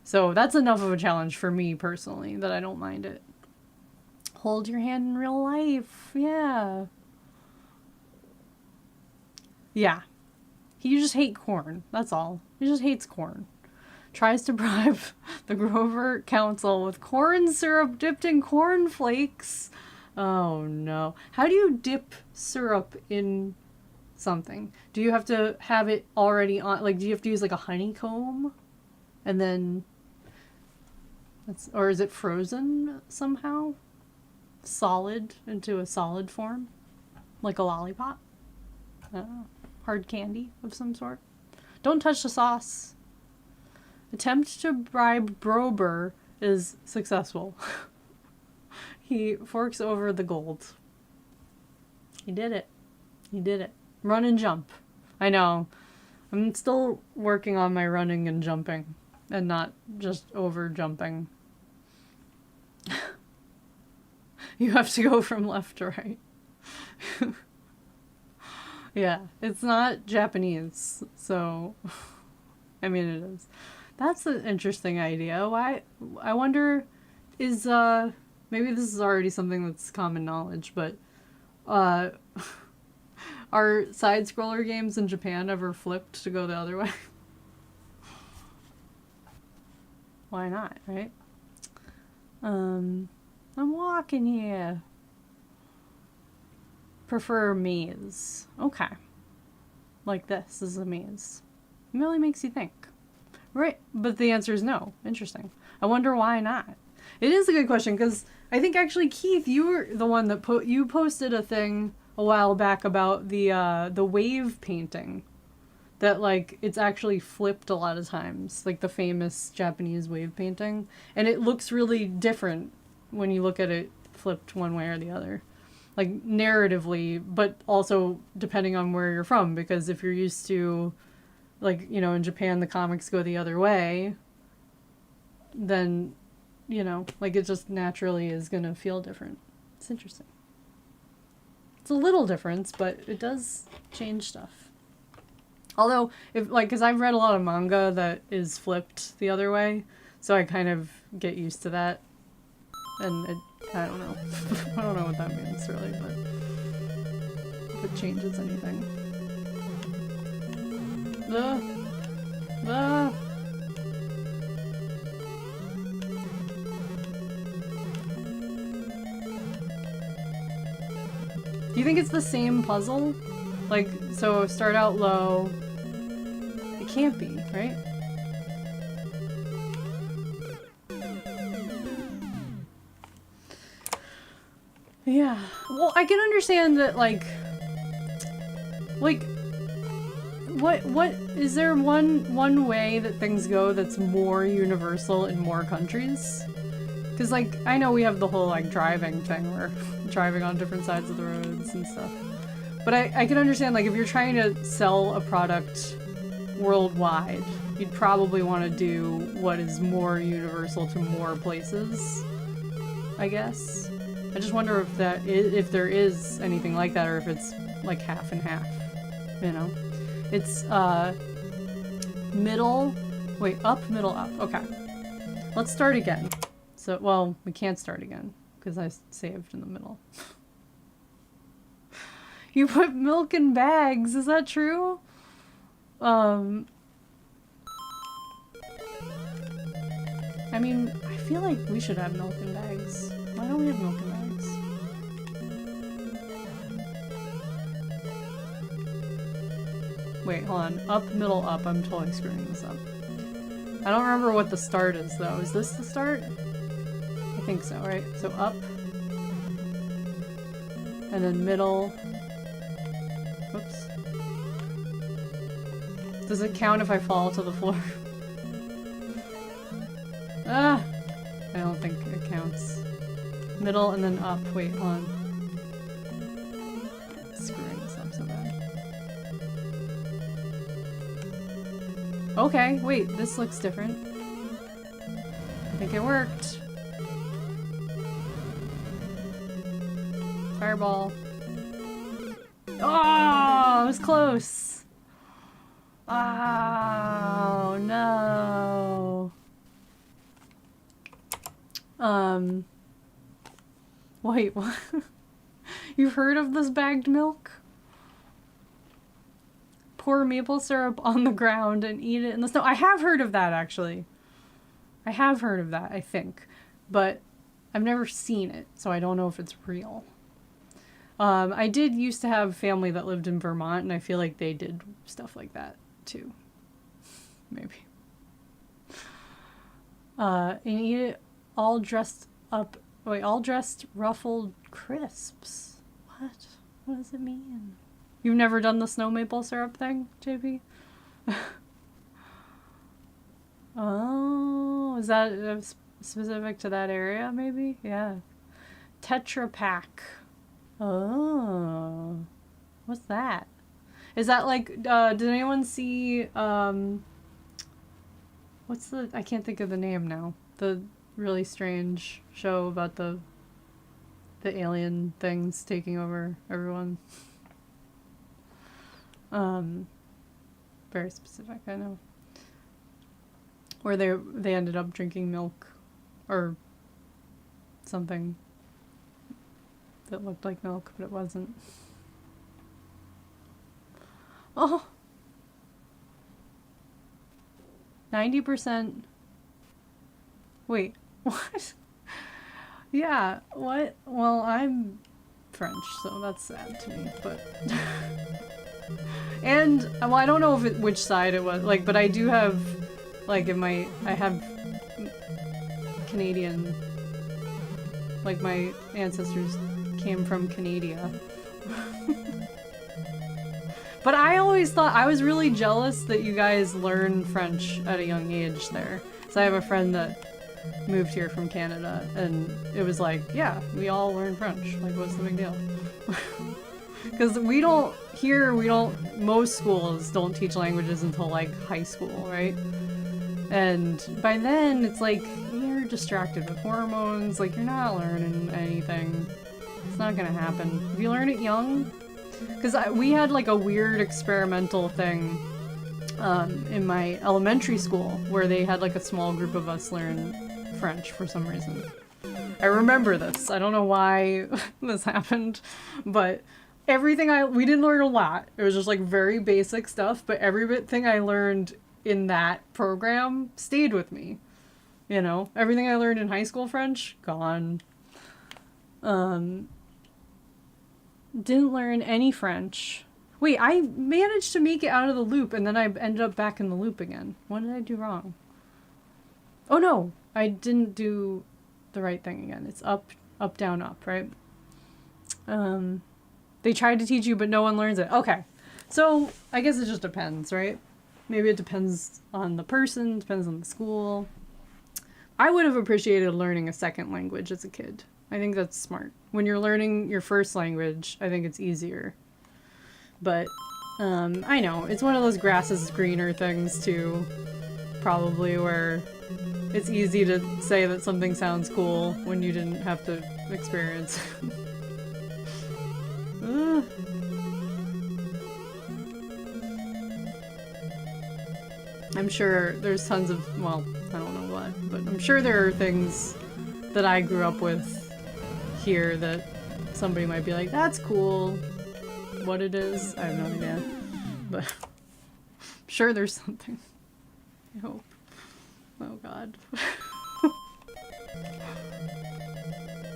Speaker 1: So that's enough of a challenge for me personally that I don't mind it. Hold your hand in real life. Yeah. Yeah. You just hate corn. That's all. He just hates corn. Tries to bribe the Grover Council with corn syrup dipped in corn flakes. Oh no. How do you dip syrup in something? Do you have to have it already on, like, do you have to use like a honeycomb? And then or is it frozen somehow? Solid into a solid form? Like a lollipop? Hard candy of some sort? Don't touch the sauce. Attempt to bribe Brober is successful. He forks over the gold. He did it. He did it. Run and jump. I know. I'm still working on my running and jumping, and not just over jumping. You have to go from left to right. Yeah, it's not Japanese, so I mean it is. That's an interesting idea. Why? I wonder, is maybe this is already something that's common knowledge, but are side scroller games in Japan ever flipped to go the other way? Why not, right? I'm walking here. Prefer maze. Okay. Like this is a maze. It really makes you think. Right, but the answer is no. Interesting. I wonder why not. It is a good question, because I think actually, Keith, you were the one that you posted a thing a while back about the wave painting. That, like, it's actually flipped a lot of times, like the famous Japanese wave painting. And it looks really different when you look at it flipped one way or the other. Like, narratively, but also depending on where you're from, because if you're used to, like, you know, in Japan the comics go the other way, then, you know, like, it just naturally is gonna feel different. It's interesting. It's a little difference, but it does change stuff. Although, if, like, because I've read a lot of manga that is flipped the other way, so I kind of get used to that. And I don't know. I don't know what that means, really, but if it changes anything. Do you think it's the same puzzle? Like, so start out low. It can't be, right? Yeah. Well, I can understand that, like, what is there one way that things go that's more universal in more countries? Because, like, I know we have the whole, like, driving thing where driving on different sides of the roads and stuff. But I can understand, like, if you're trying to sell a product worldwide, you'd probably want to do what is more universal to more places, I guess. I just wonder if there is anything like that, or if it's, like, half and half, you know? It's, middle, wait, up, middle, up. Okay. Let's start again. So, well, we can't start again, because I saved in the middle. You put milk in bags, is that true? I mean, I feel like we should have milk in bags. Why don't we have milk in bags? Wait, hold on. Up, middle, up. I'm totally screwing this up. I don't remember what the start is, though. Is this the start? I think so, right? So up. And then middle. Whoops. Does it count if I fall to the floor? Ah! I don't think it counts. Middle and then up. Wait, hold on. Screwing this up so bad. Okay, wait, this looks different. I think it worked. Fireball. Oh, it was close. Oh, no. Wait, what? You've heard of this bagged milk? Pour maple syrup on the ground and eat it in the snow. I have heard of that, actually. I have heard of that, I think. But I've never seen it, so I don't know if it's real. I did used to have family that lived in Vermont, and I feel like they did stuff like that, too. Maybe. And eat it all dressed up. Wait, all dressed ruffled crisps. What? What does it mean? You've never done the snow maple syrup thing, JP? Oh, is that specific to that area, maybe? Yeah. Tetra Pak. Oh. What's that? Is that like, did anyone see, what's the, I can't think of the name now. The really strange show about the alien things taking over everyone. Very specific, I know. Where they ended up drinking milk or something that looked like milk, but it wasn't. Oh! 90%. Wait, what? Yeah, what? Well, I'm French, so that's sad to me, but... And, well, I don't know which side it was, like, but I do have, like, I have Canadian, like, my ancestors came from Canada. But I always thought, I was really jealous that you guys learn French at a young age there. So I have a friend that moved here from Canada, and it was like, yeah, we all learn French. Like, what's the big deal? Because most schools don't teach languages until, like, high school, right? And by then, it's like, you're distracted with hormones, like, you're not learning anything. It's not gonna happen. If you learn it young, because we had, like, a weird experimental thing in my elementary school where they had, like, a small group of us learn French for some reason. I remember this. I don't know why this happened, but we didn't learn a lot. It was just, like, very basic stuff, but everything I learned in that program stayed with me. You know? Everything I learned in high school French, gone. Didn't learn any French. Wait, I managed to make it out of the loop, and then I ended up back in the loop again. What did I do wrong? Oh no, I didn't do the right thing again. It's up, up, down, up, right? They tried to teach you, but no one learns it. Okay. So I guess it just depends, right? Maybe it depends on the person, depends on the school. I would have appreciated learning a second language as a kid. I think that's smart. When you're learning your first language, I think it's easier. But I know, it's one of those grass is greener things too, probably, where it's easy to say that something sounds cool when you didn't have to experience. I'm sure there's tons of, well, I don't know what, but I'm sure there are things that I grew up with here that somebody might be like, that's cool. What it is, I have no idea. But I'm sure there's something. I hope. Oh god.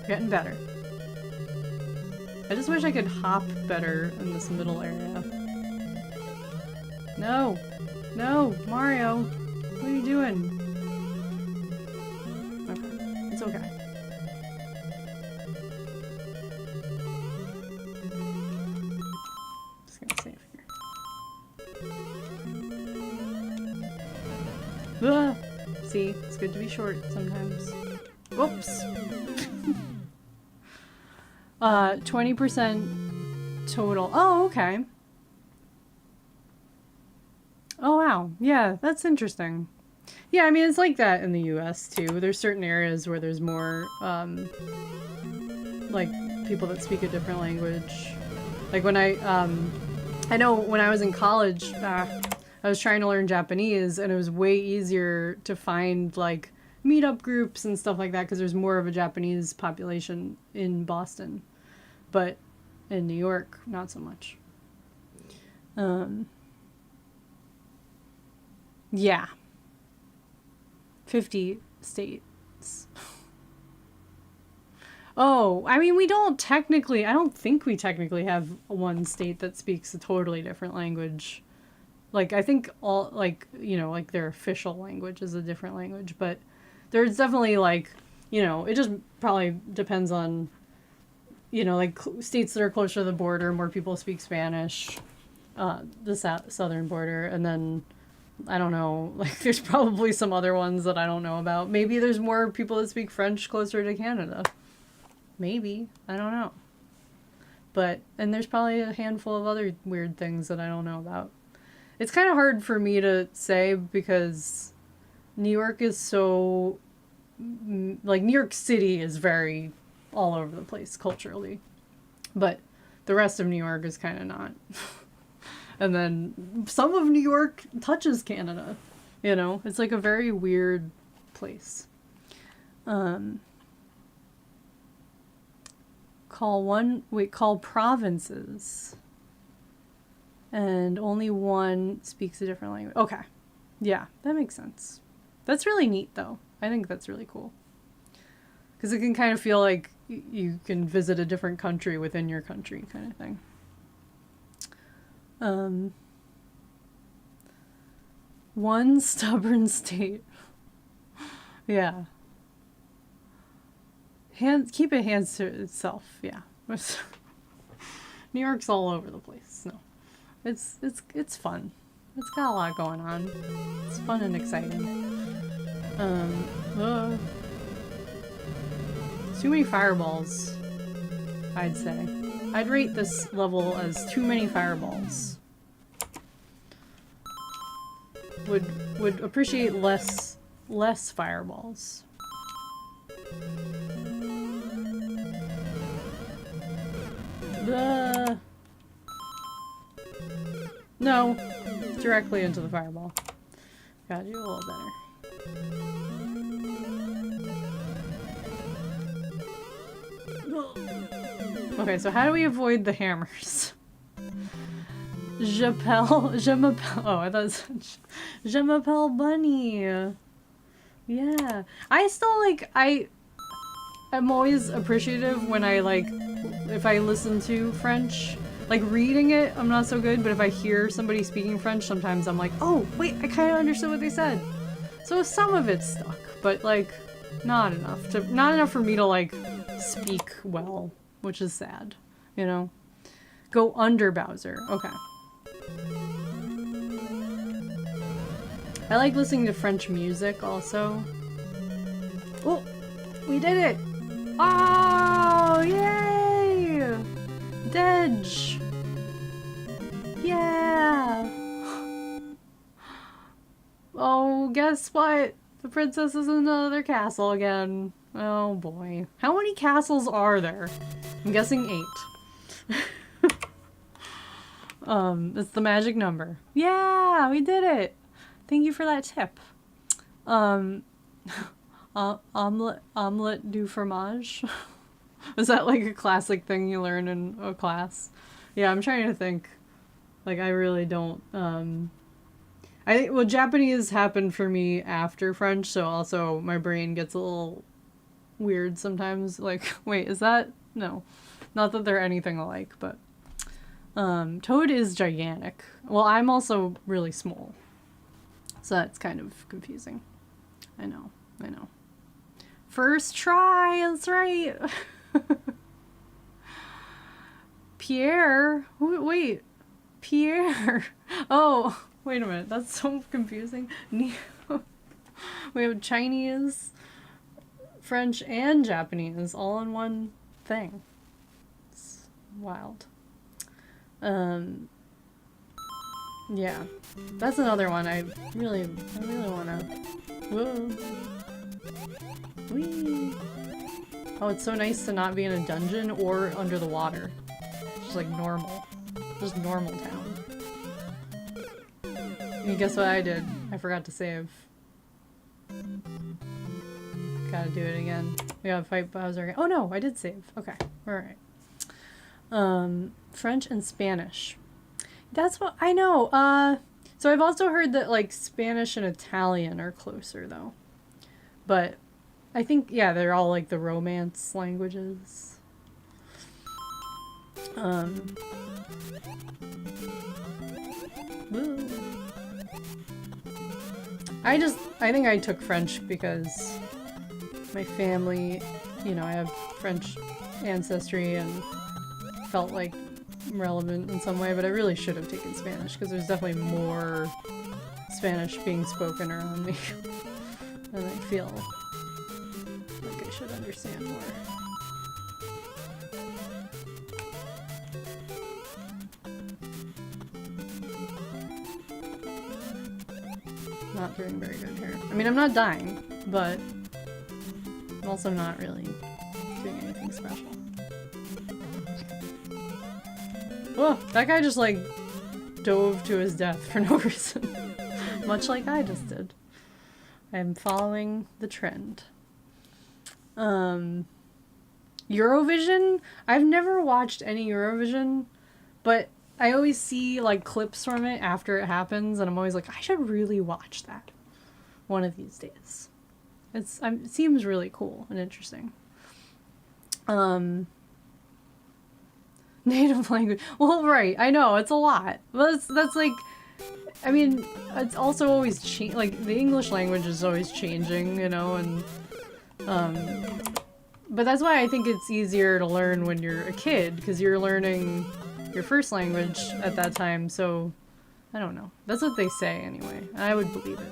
Speaker 1: Getting better. I just wish I could hop better in this middle area. No! No! Mario! What are you doing? Okay. It's okay. Just gonna save here. Ah! See? It's good to be short sometimes. Whoops! 20% total. Oh, okay. Oh, wow. Yeah, that's interesting. Yeah, I mean, it's like that in the US, too. There's certain areas where there's more, like, people that speak a different language. Like, when I know when I was in college, I was trying to learn Japanese, and it was way easier to find, like, meetup groups and stuff like that, because there's more of a Japanese population in Boston. But in New York, not so much. Yeah. 50 states. Oh, I mean, we don't technically, I don't think we technically have one state that speaks a totally different language. Like, I think all, like, you know, like their official language is a different language, but there's definitely, like, you know, it just probably depends on, you know, like states that are closer to the border, more people speak Spanish, the southern border, and then I don't know, like there's probably some other ones that I don't know about. Maybe there's more people that speak French closer to Canada. Maybe. I don't know. But, and there's probably a handful of other weird things that I don't know about. It's kind of hard for me to say because New York is so, like New York City is very all over the place culturally. But the rest of New York is kind of not. And then some of New York touches Canada, you know? It's like a very weird place. Call provinces. And only one speaks a different language. Okay. Yeah, that makes sense. That's really neat, though. I think that's really cool. Because it can kind of feel like you can visit a different country within your country kind of thing. One stubborn state. Yeah. Keep it hands to itself. Yeah. New York's all over the place. No. It's fun. It's got a lot going on. It's fun and exciting. Too many fireballs, I'd say. I'd rate this level as too many fireballs. Would appreciate less fireballs. No, directly into the fireball. Gotta do a little better. Okay, so how do we avoid the hammers? Je m'appelle, oh, I thought it said Je m'appelle Bunny. Yeah. I still, like, I'm always appreciative when I, like, if I listen to French. Like, reading it, I'm not so good, but if I hear somebody speaking French, sometimes I'm like, oh, wait, I kind of understood what they said. So some of it stuck, but, like, not enough for me to, like, speak well, which is sad. you know? Go under Bowser. Okay. I like listening to French music also. Oh, we did it! Oh, yay! Dedge! Yeah! Oh, guess what? The princess is in another castle again. Oh boy. How many castles are there? I'm guessing 8. It's the magic number. Yeah, we did it! Thank you for that tip. Omelette du fromage? Is that like a classic thing you learn in a class? Yeah, I'm trying to think. Like, I really don't, I think, well, Japanese happened for me after French, so also my brain gets a little weird sometimes. Like, wait, is that? No. Not that they're anything alike, but, Toad is gigantic. Well, I'm also really small. So that's kind of confusing. I know. First try, that's right. Pierre? Wait. Pierre. Oh, wait a minute. That's so confusing. We have Chinese, French, and Japanese all in one thing. It's wild. Yeah. That's another one I really want to... Whoa. Whee. Oh, it's so nice to not be in a dungeon or under the water. Just like normal. Just normal town. And guess what I did? I forgot to save. Gotta do it again. We gotta fight Bowser again. Oh no, I did save. Okay, alright. French and Spanish. That's what I know. So I've also heard that like Spanish and Italian are closer though. But I think, yeah, they're all like the Romance languages. Woo. I think I took French because my family, you know, I have French ancestry and felt like relevant in some way, but I really should have taken Spanish because there's definitely more Spanish being spoken around me. And I feel like I should understand more. Not doing very good here. I mean, I'm not dying, but I'm also not really doing anything special. Oh, that guy just like dove to his death for no reason. Much like I just did. I'm following the trend. Eurovision? I've never watched any Eurovision, but I always see like clips from it after it happens, and I'm always like, I should really watch that one of these days. It seems really cool and interesting. Native language. Well, right, I know, it's a lot. But that's like, I mean, it's also always like, the English language is always changing, you know, and, but that's why I think it's easier to learn when you're a kid, because you're learning your first language at that time, so, I don't know. That's what they say, anyway. I would believe it.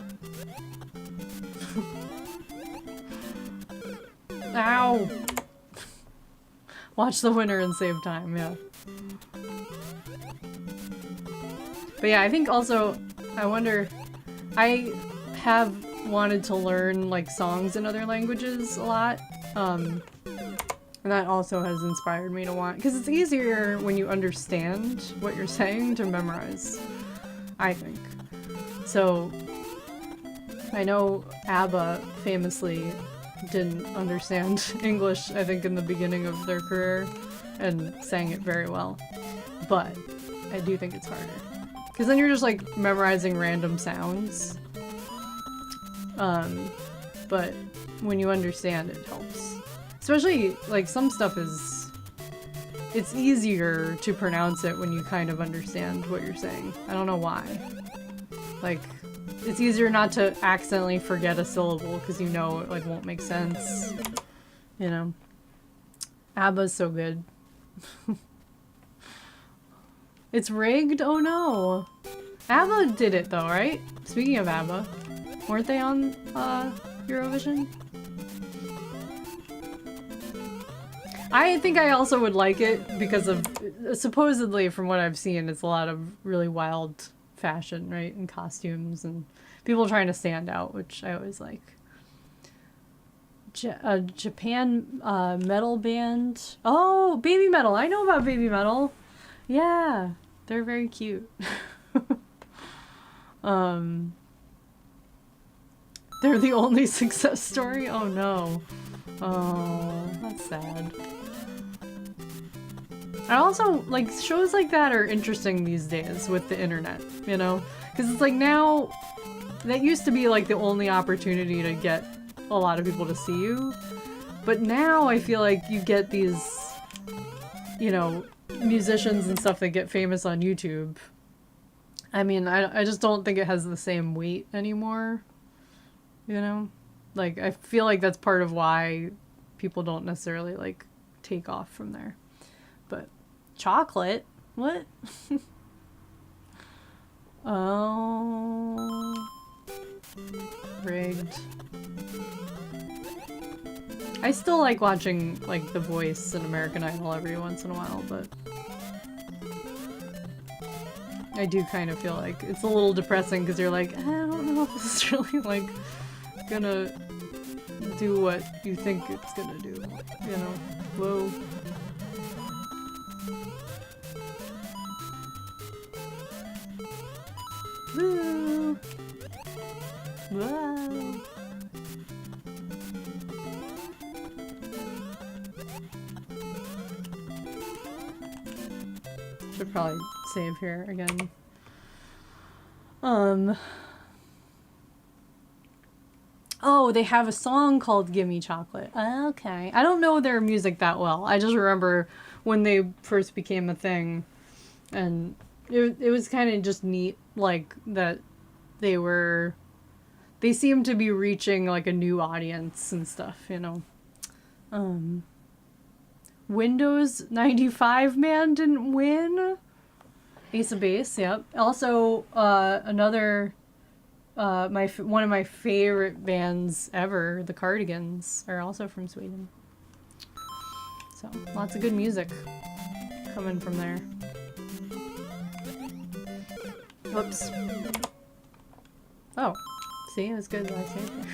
Speaker 1: Ow! Watch the winner and save time, yeah. But yeah, I think also, I wonder, I have wanted to learn like songs in other languages a lot, and that also has inspired me to want, because it's easier when you understand what you're saying to memorize, I think. So, I know ABBA famously didn't understand English, I think, in the beginning of their career, and sang it very well. But I do think it's harder. Because then you're just, like, memorizing random sounds. But when you understand, it helps. Especially, like, some stuff is... It's easier to pronounce it when you kind of understand what you're saying. I don't know why. Like... It's easier not to accidentally forget a syllable because you know it like won't make sense. You know. ABBA's so good. It's rigged? Oh no. ABBA did it though, right? Speaking of ABBA, weren't they on Eurovision? I think I also would like it because of, supposedly from what I've seen, it's a lot of really wild fashion, right? And costumes and people trying to stand out, which I always like. Japan metal band. Oh, Baby Metal. I know about Baby Metal. Yeah, they're very cute. They're the only success story? Oh no. Oh, that's sad. I also, like, shows like that are interesting these days with the internet, you know? Because it's like now, that used to be like the only opportunity to get a lot of people to see you. But now I feel like you get these, you know, musicians and stuff that get famous on YouTube. I mean, I just don't think it has the same weight anymore, you know? Like, I feel like that's part of why people don't necessarily, like, take off from there. But, chocolate? What? Oh. Rigged. I still like watching, like, The Voice and American Idol every once in a while, but I do kind of feel like it's a little depressing because you're like, I don't know if this is really, like, gonna do what you think it's gonna do, you know? Whoa. Woo! Wow! Should probably save here again. Oh, they have a song called Gimme Chocolate. Okay. I don't know their music that well. I just remember when they first became a thing. And it was kind of just neat, like, that they seemed to be reaching, like, a new audience and stuff, you know. Windows 95 man didn't win. Ace of Base, yep. Also, another... one of my favorite bands ever, the Cardigans, are also from Sweden. So, lots of good music coming from there. Whoops. Oh, see, it was good that I saved there.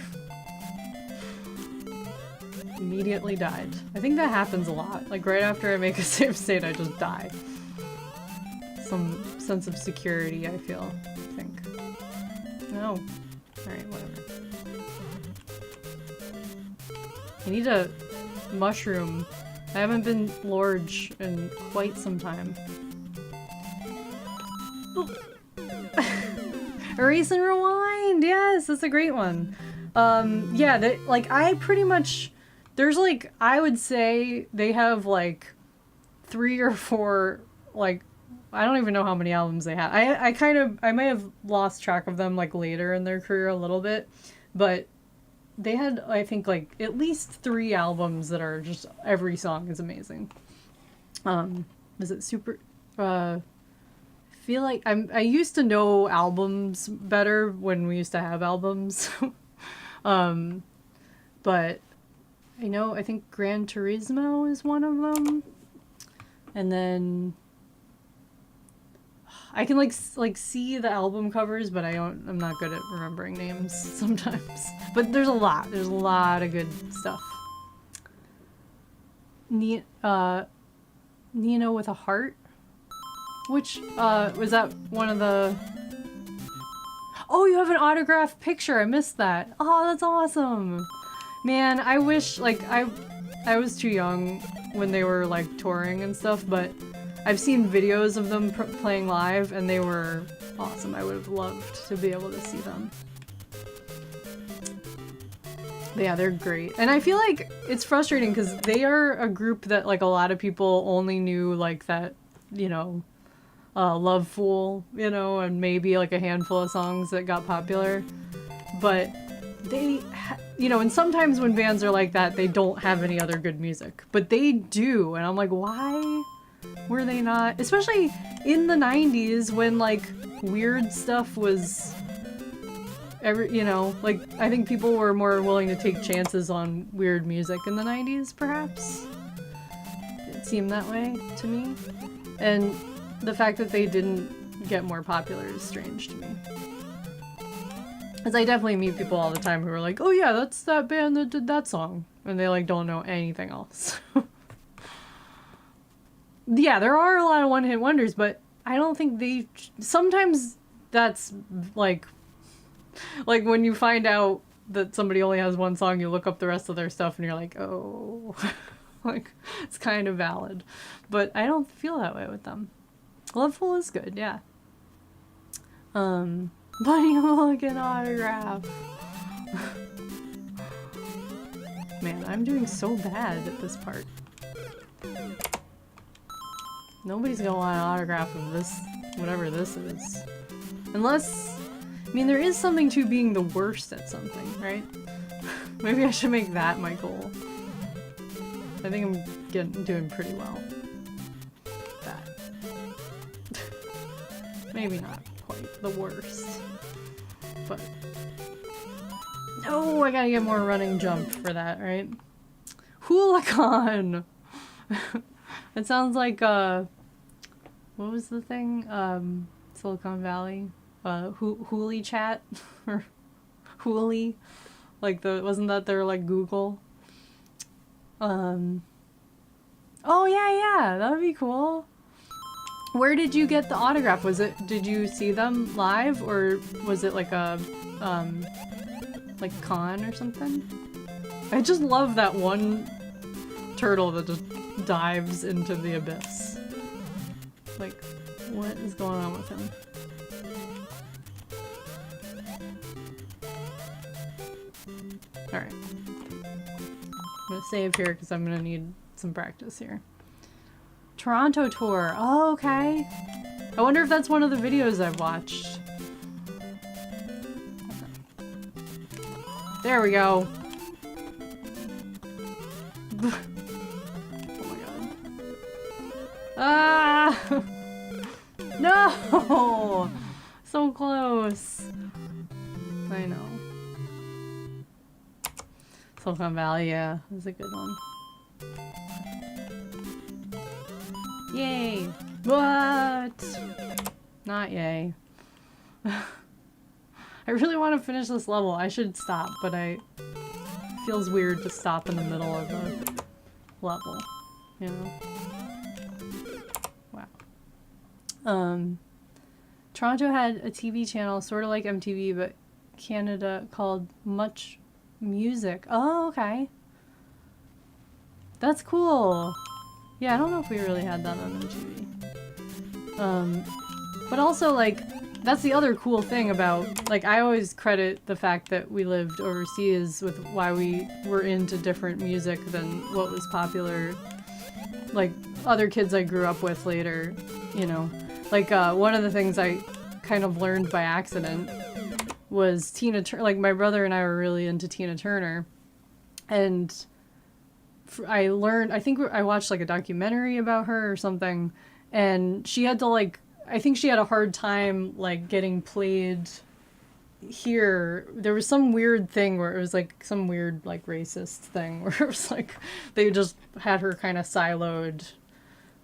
Speaker 1: Immediately died. I think that happens a lot. Like, right after I make a save state, I just die. Some sense of security, I feel. I think. No. Alright, whatever. I need a mushroom. I haven't been Lorge in quite some time. Erase and Rewind! Yes, that's a great one. Yeah, like, I pretty much... There's, like, I would say they have, like, 3 or 4, like, I don't even know how many albums they have. I might have lost track of them, like, later in their career a little bit, but they had, I think, like, at least 3 albums that are just, every song is amazing. Is it super, feel like, I used to know albums better when we used to have albums, but I think Gran Turismo is one of them, and then I can like see the album covers, but I'm not good at remembering names sometimes. But there's a lot of good stuff. Nino with a Heart, which was that one of the... Oh, you have an autographed picture. I missed that. Oh, that's awesome. Man, I wish, like, I was too young when they were, like, touring and stuff, but I've seen videos of them playing live, and they were awesome. I would have loved to be able to see them. But yeah, they're great. And I feel like it's frustrating because they are a group that, like, a lot of people only knew, like, that, you know, Love Fool, you know, and maybe, like, a handful of songs that got popular. But they, you know, and sometimes when bands are like that, they don't have any other good music. But they do, and I'm like, why Were they not? Especially in the 90s when, like, weird stuff was... you know, like, I think people were more willing to take chances on weird music in the 90s, perhaps? It seemed that way to me. And the fact that they didn't get more popular is strange to me. Because I definitely meet people all the time who are like, oh yeah, that's that band that did that song. And they, like, don't know anything else. Yeah, there are a lot of one-hit wonders, but I don't think they... Sometimes that's, like when you find out that somebody only has one song, you look up the rest of their stuff and you're like, oh... Like, it's kind of valid. But I don't feel that way with them. Loveful is good, yeah. Bunny Mulligan autograph. Man, I'm doing so bad at this part. Nobody's gonna want an autograph of this, whatever this is. Unless, I mean, there is something to being the worst at something, right? Maybe I should make that my goal. I think I'm doing pretty well. That. Maybe not quite the worst. But... No, I gotta get more running jump for that, right? Hoolicon! It sounds like, what was the thing? Silicon Valley? Hoolie chat? Or Hoolie? Like wasn't that their, like, Google? Oh yeah, that would be cool. Where did you get the autograph? Did you see them live, or was it like a, like con or something? I just love that one turtle that just dives into the abyss. Like, what is going on with him? Alright. I'm gonna save here because I'm gonna need some practice here. Toronto tour. Oh, okay. I wonder if that's one of the videos I've watched. There we go. Oh my god. Ah! No! So close. I know. Silicon Valley, yeah, that's a good one. Yay! What? Not yay. I really want to finish this level. I should stop, but it feels weird to stop in the middle of a level, you know? Wow. Toronto had a TV channel, sort of like MTV, but Canada, called Much Music. Oh, okay. That's cool. Yeah, I don't know if we really had that on MTV. But also, like, that's the other cool thing about, like, I always credit the fact that we lived overseas with why we were into different music than what was popular, like, other kids I grew up with later, you know. Like, one of the things I kind of learned by accident was Tina Turner. Like, my brother and I were really into Tina Turner, and I learned, I think I watched like a documentary about her or something, and she had to, like, I think she had a hard time like getting played here. There was some weird thing where it was like some weird like racist thing where it was like they just had her kind of siloed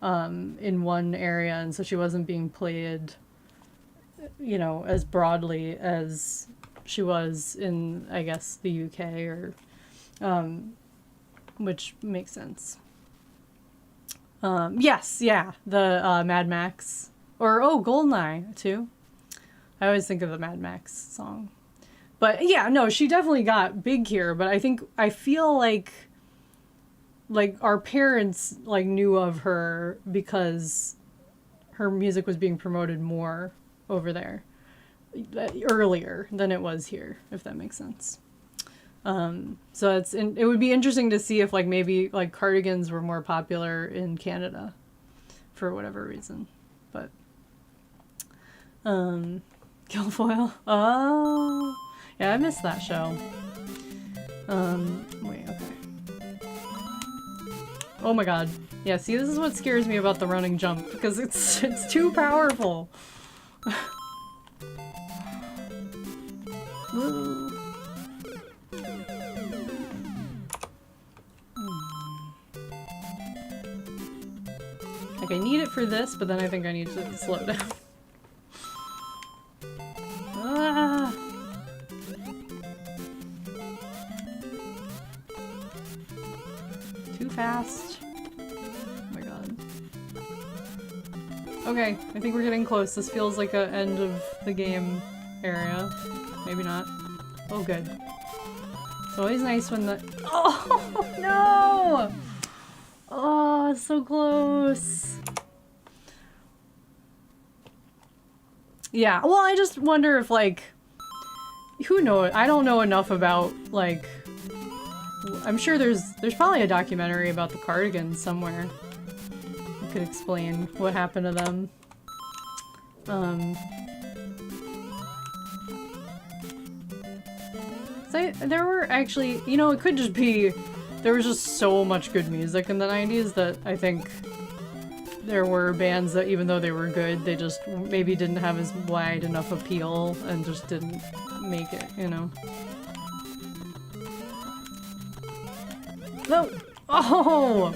Speaker 1: in one area, and so she wasn't being played, you know, as broadly as she was in, I guess, the UK, or which makes sense. Yes, yeah, the Mad Max, or GoldenEye too. I always think of the Mad Max song. But yeah, no, she definitely got big here, but I feel like our parents like knew of her because her music was being promoted more over there earlier than it was here, if that makes sense. So it would be interesting to see if like maybe like cardigans were more popular in Canada for whatever reason. But Guilfoyle. Oh yeah, I missed that show. Wait, okay. Oh my god. Yeah, see, this is what scares me about the running jump, because it's too powerful. Like, I need it for this, but then I think I need to slow down. Ah. Too fast. Oh my god. Okay, I think we're getting close. This feels like a end of the game area. Maybe not. Oh, good. It's always nice when the— oh, no! Oh, so close. Yeah, well, I just wonder if, like, who knows? I don't know enough about, like, I'm sure there's probably a documentary about the Cardigans somewhere that could explain what happened to them. There were actually, you know, it could just be there was just so much good music in the 90s that I think there were bands that, even though they were good, they just maybe didn't have as wide enough appeal and just didn't make it, you know? No! Oh!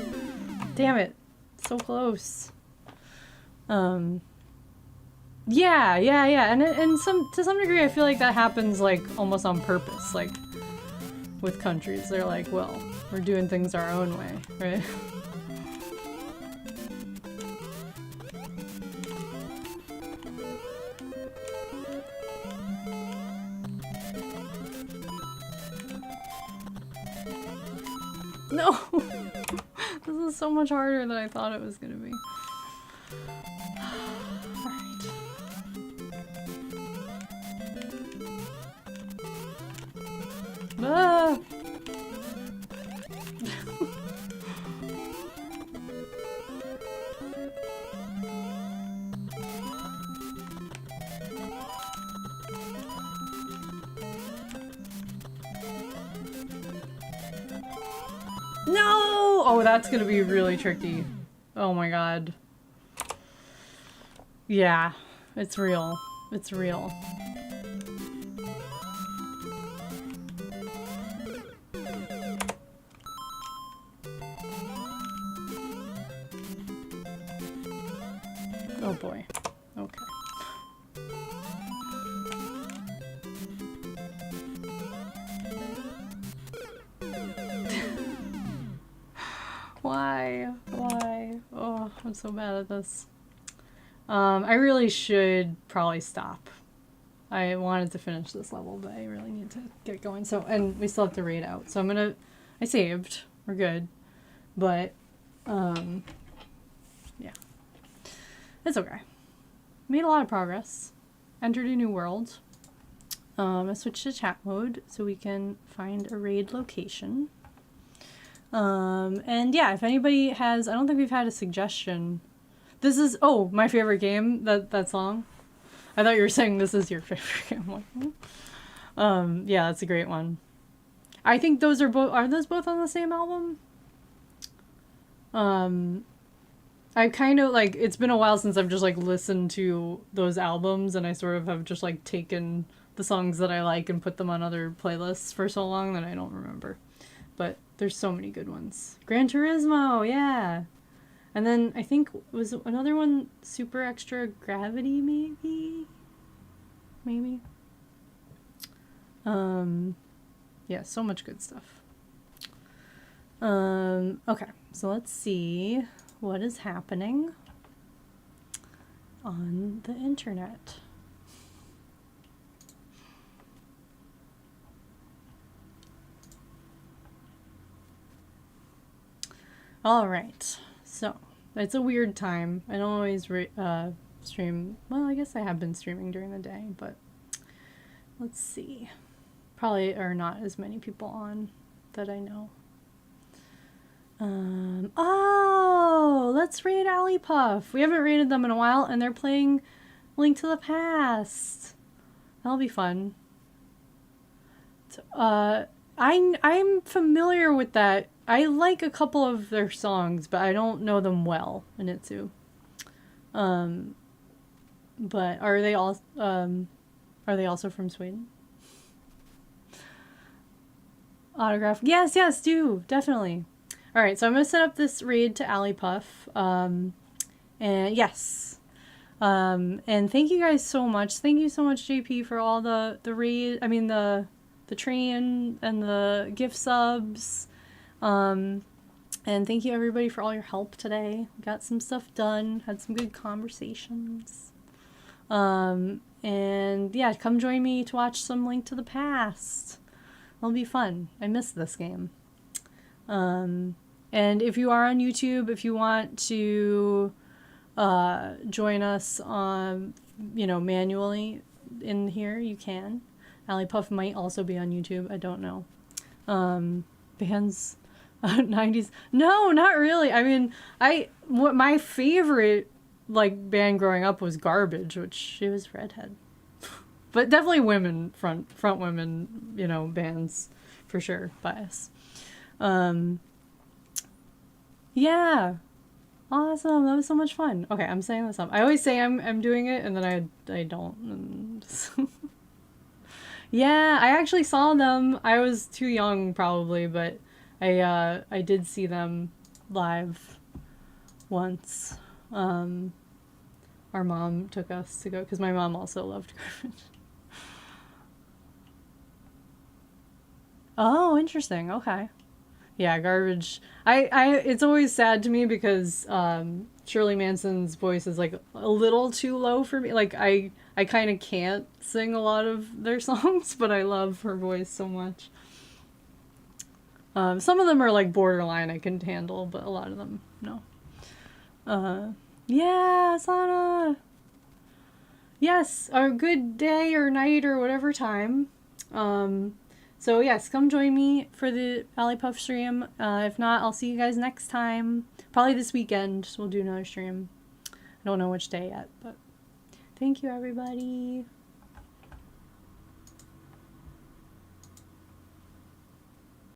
Speaker 1: Damn it. So close. Yeah. And to some degree, I feel like that happens, like, almost on purpose, like, with countries. They're like, well, we're doing things our own way, right? No! This is so much harder than I thought it was gonna be. Alright. Ah! No! Oh, that's gonna be really tricky. Oh my god. Yeah, it's real. It's real. Oh boy. Okay. Why? Why? Oh, I'm so bad at this. I really should probably stop. I wanted to finish this level, but I really need to get going. So, and we still have to raid out. So I saved. We're good. But, yeah. It's okay. Made a lot of progress. Entered a new world. I switched to chat mode so we can find a raid location. And yeah, if anybody has, I don't think we've had a suggestion. This is, oh, my favorite game, that song. I thought you were saying this is your favorite game. Yeah, that's a great one. I think those are those both on the same album? I kind of, like, it's been a while since I've just, like, listened to those albums, and I sort of have just, like, taken the songs that I like and put them on other playlists for so long that I don't remember. But there's so many good ones. Gran Turismo, yeah! And then I think, was another one Super Extra Gravity, maybe? Maybe? Yeah, so much good stuff. Okay, so let's see what is happening on the internet. All right, so it's a weird time. I don't always stream. Well, I guess I have been streaming during the day, but let's see. Probably are not as many people on that I know. Oh, let's raid Alley Puff. We haven't raided them in a while, and they're playing Link to the Past. That'll be fun. I'm familiar with that. I like a couple of their songs, but I don't know them well, Anitsu. Um, but are they also from Sweden? Autograph. Yes, yes, do. Definitely. All right, so I'm going to set up this read to Allie Puff. And yes. And thank you guys so much. Thank you so much, JP, for all the read. I mean, the train and the gift subs. And thank you, everybody, for all your help today. Got some stuff done. Had some good conversations. And yeah, come join me to watch some Link to the Past. It'll be fun. I miss this game. And if you are on YouTube, if you want to join us on, manually in here, you can. Allie Puff might also be on YouTube. I don't know. Bands, 90s. No, not really. I mean, my favorite band growing up was Garbage, which she was redhead. But definitely women, front women, bands for sure, bias. Yeah. Awesome. That was so much fun. Okay, I'm saying this up. I always say I'm doing it and then I don't. Yeah, I actually saw them. I was too young probably, but I did see them live once. Our mom took us to go because my mom also loved Garbage. Oh, interesting. Okay. Yeah, Garbage. It's always sad to me because Shirley Manson's voice is a little too low for me. I kind of can't sing a lot of their songs, but I love her voice so much. Some of them are borderline I can handle, but a lot of them no. Yeah, Sana. Yes, a good day or night or whatever time. So yes, come join me for the Allie Puff stream. If not, I'll see you guys next time. Probably this weekend we'll do another stream. I don't know which day yet, but thank you, everybody.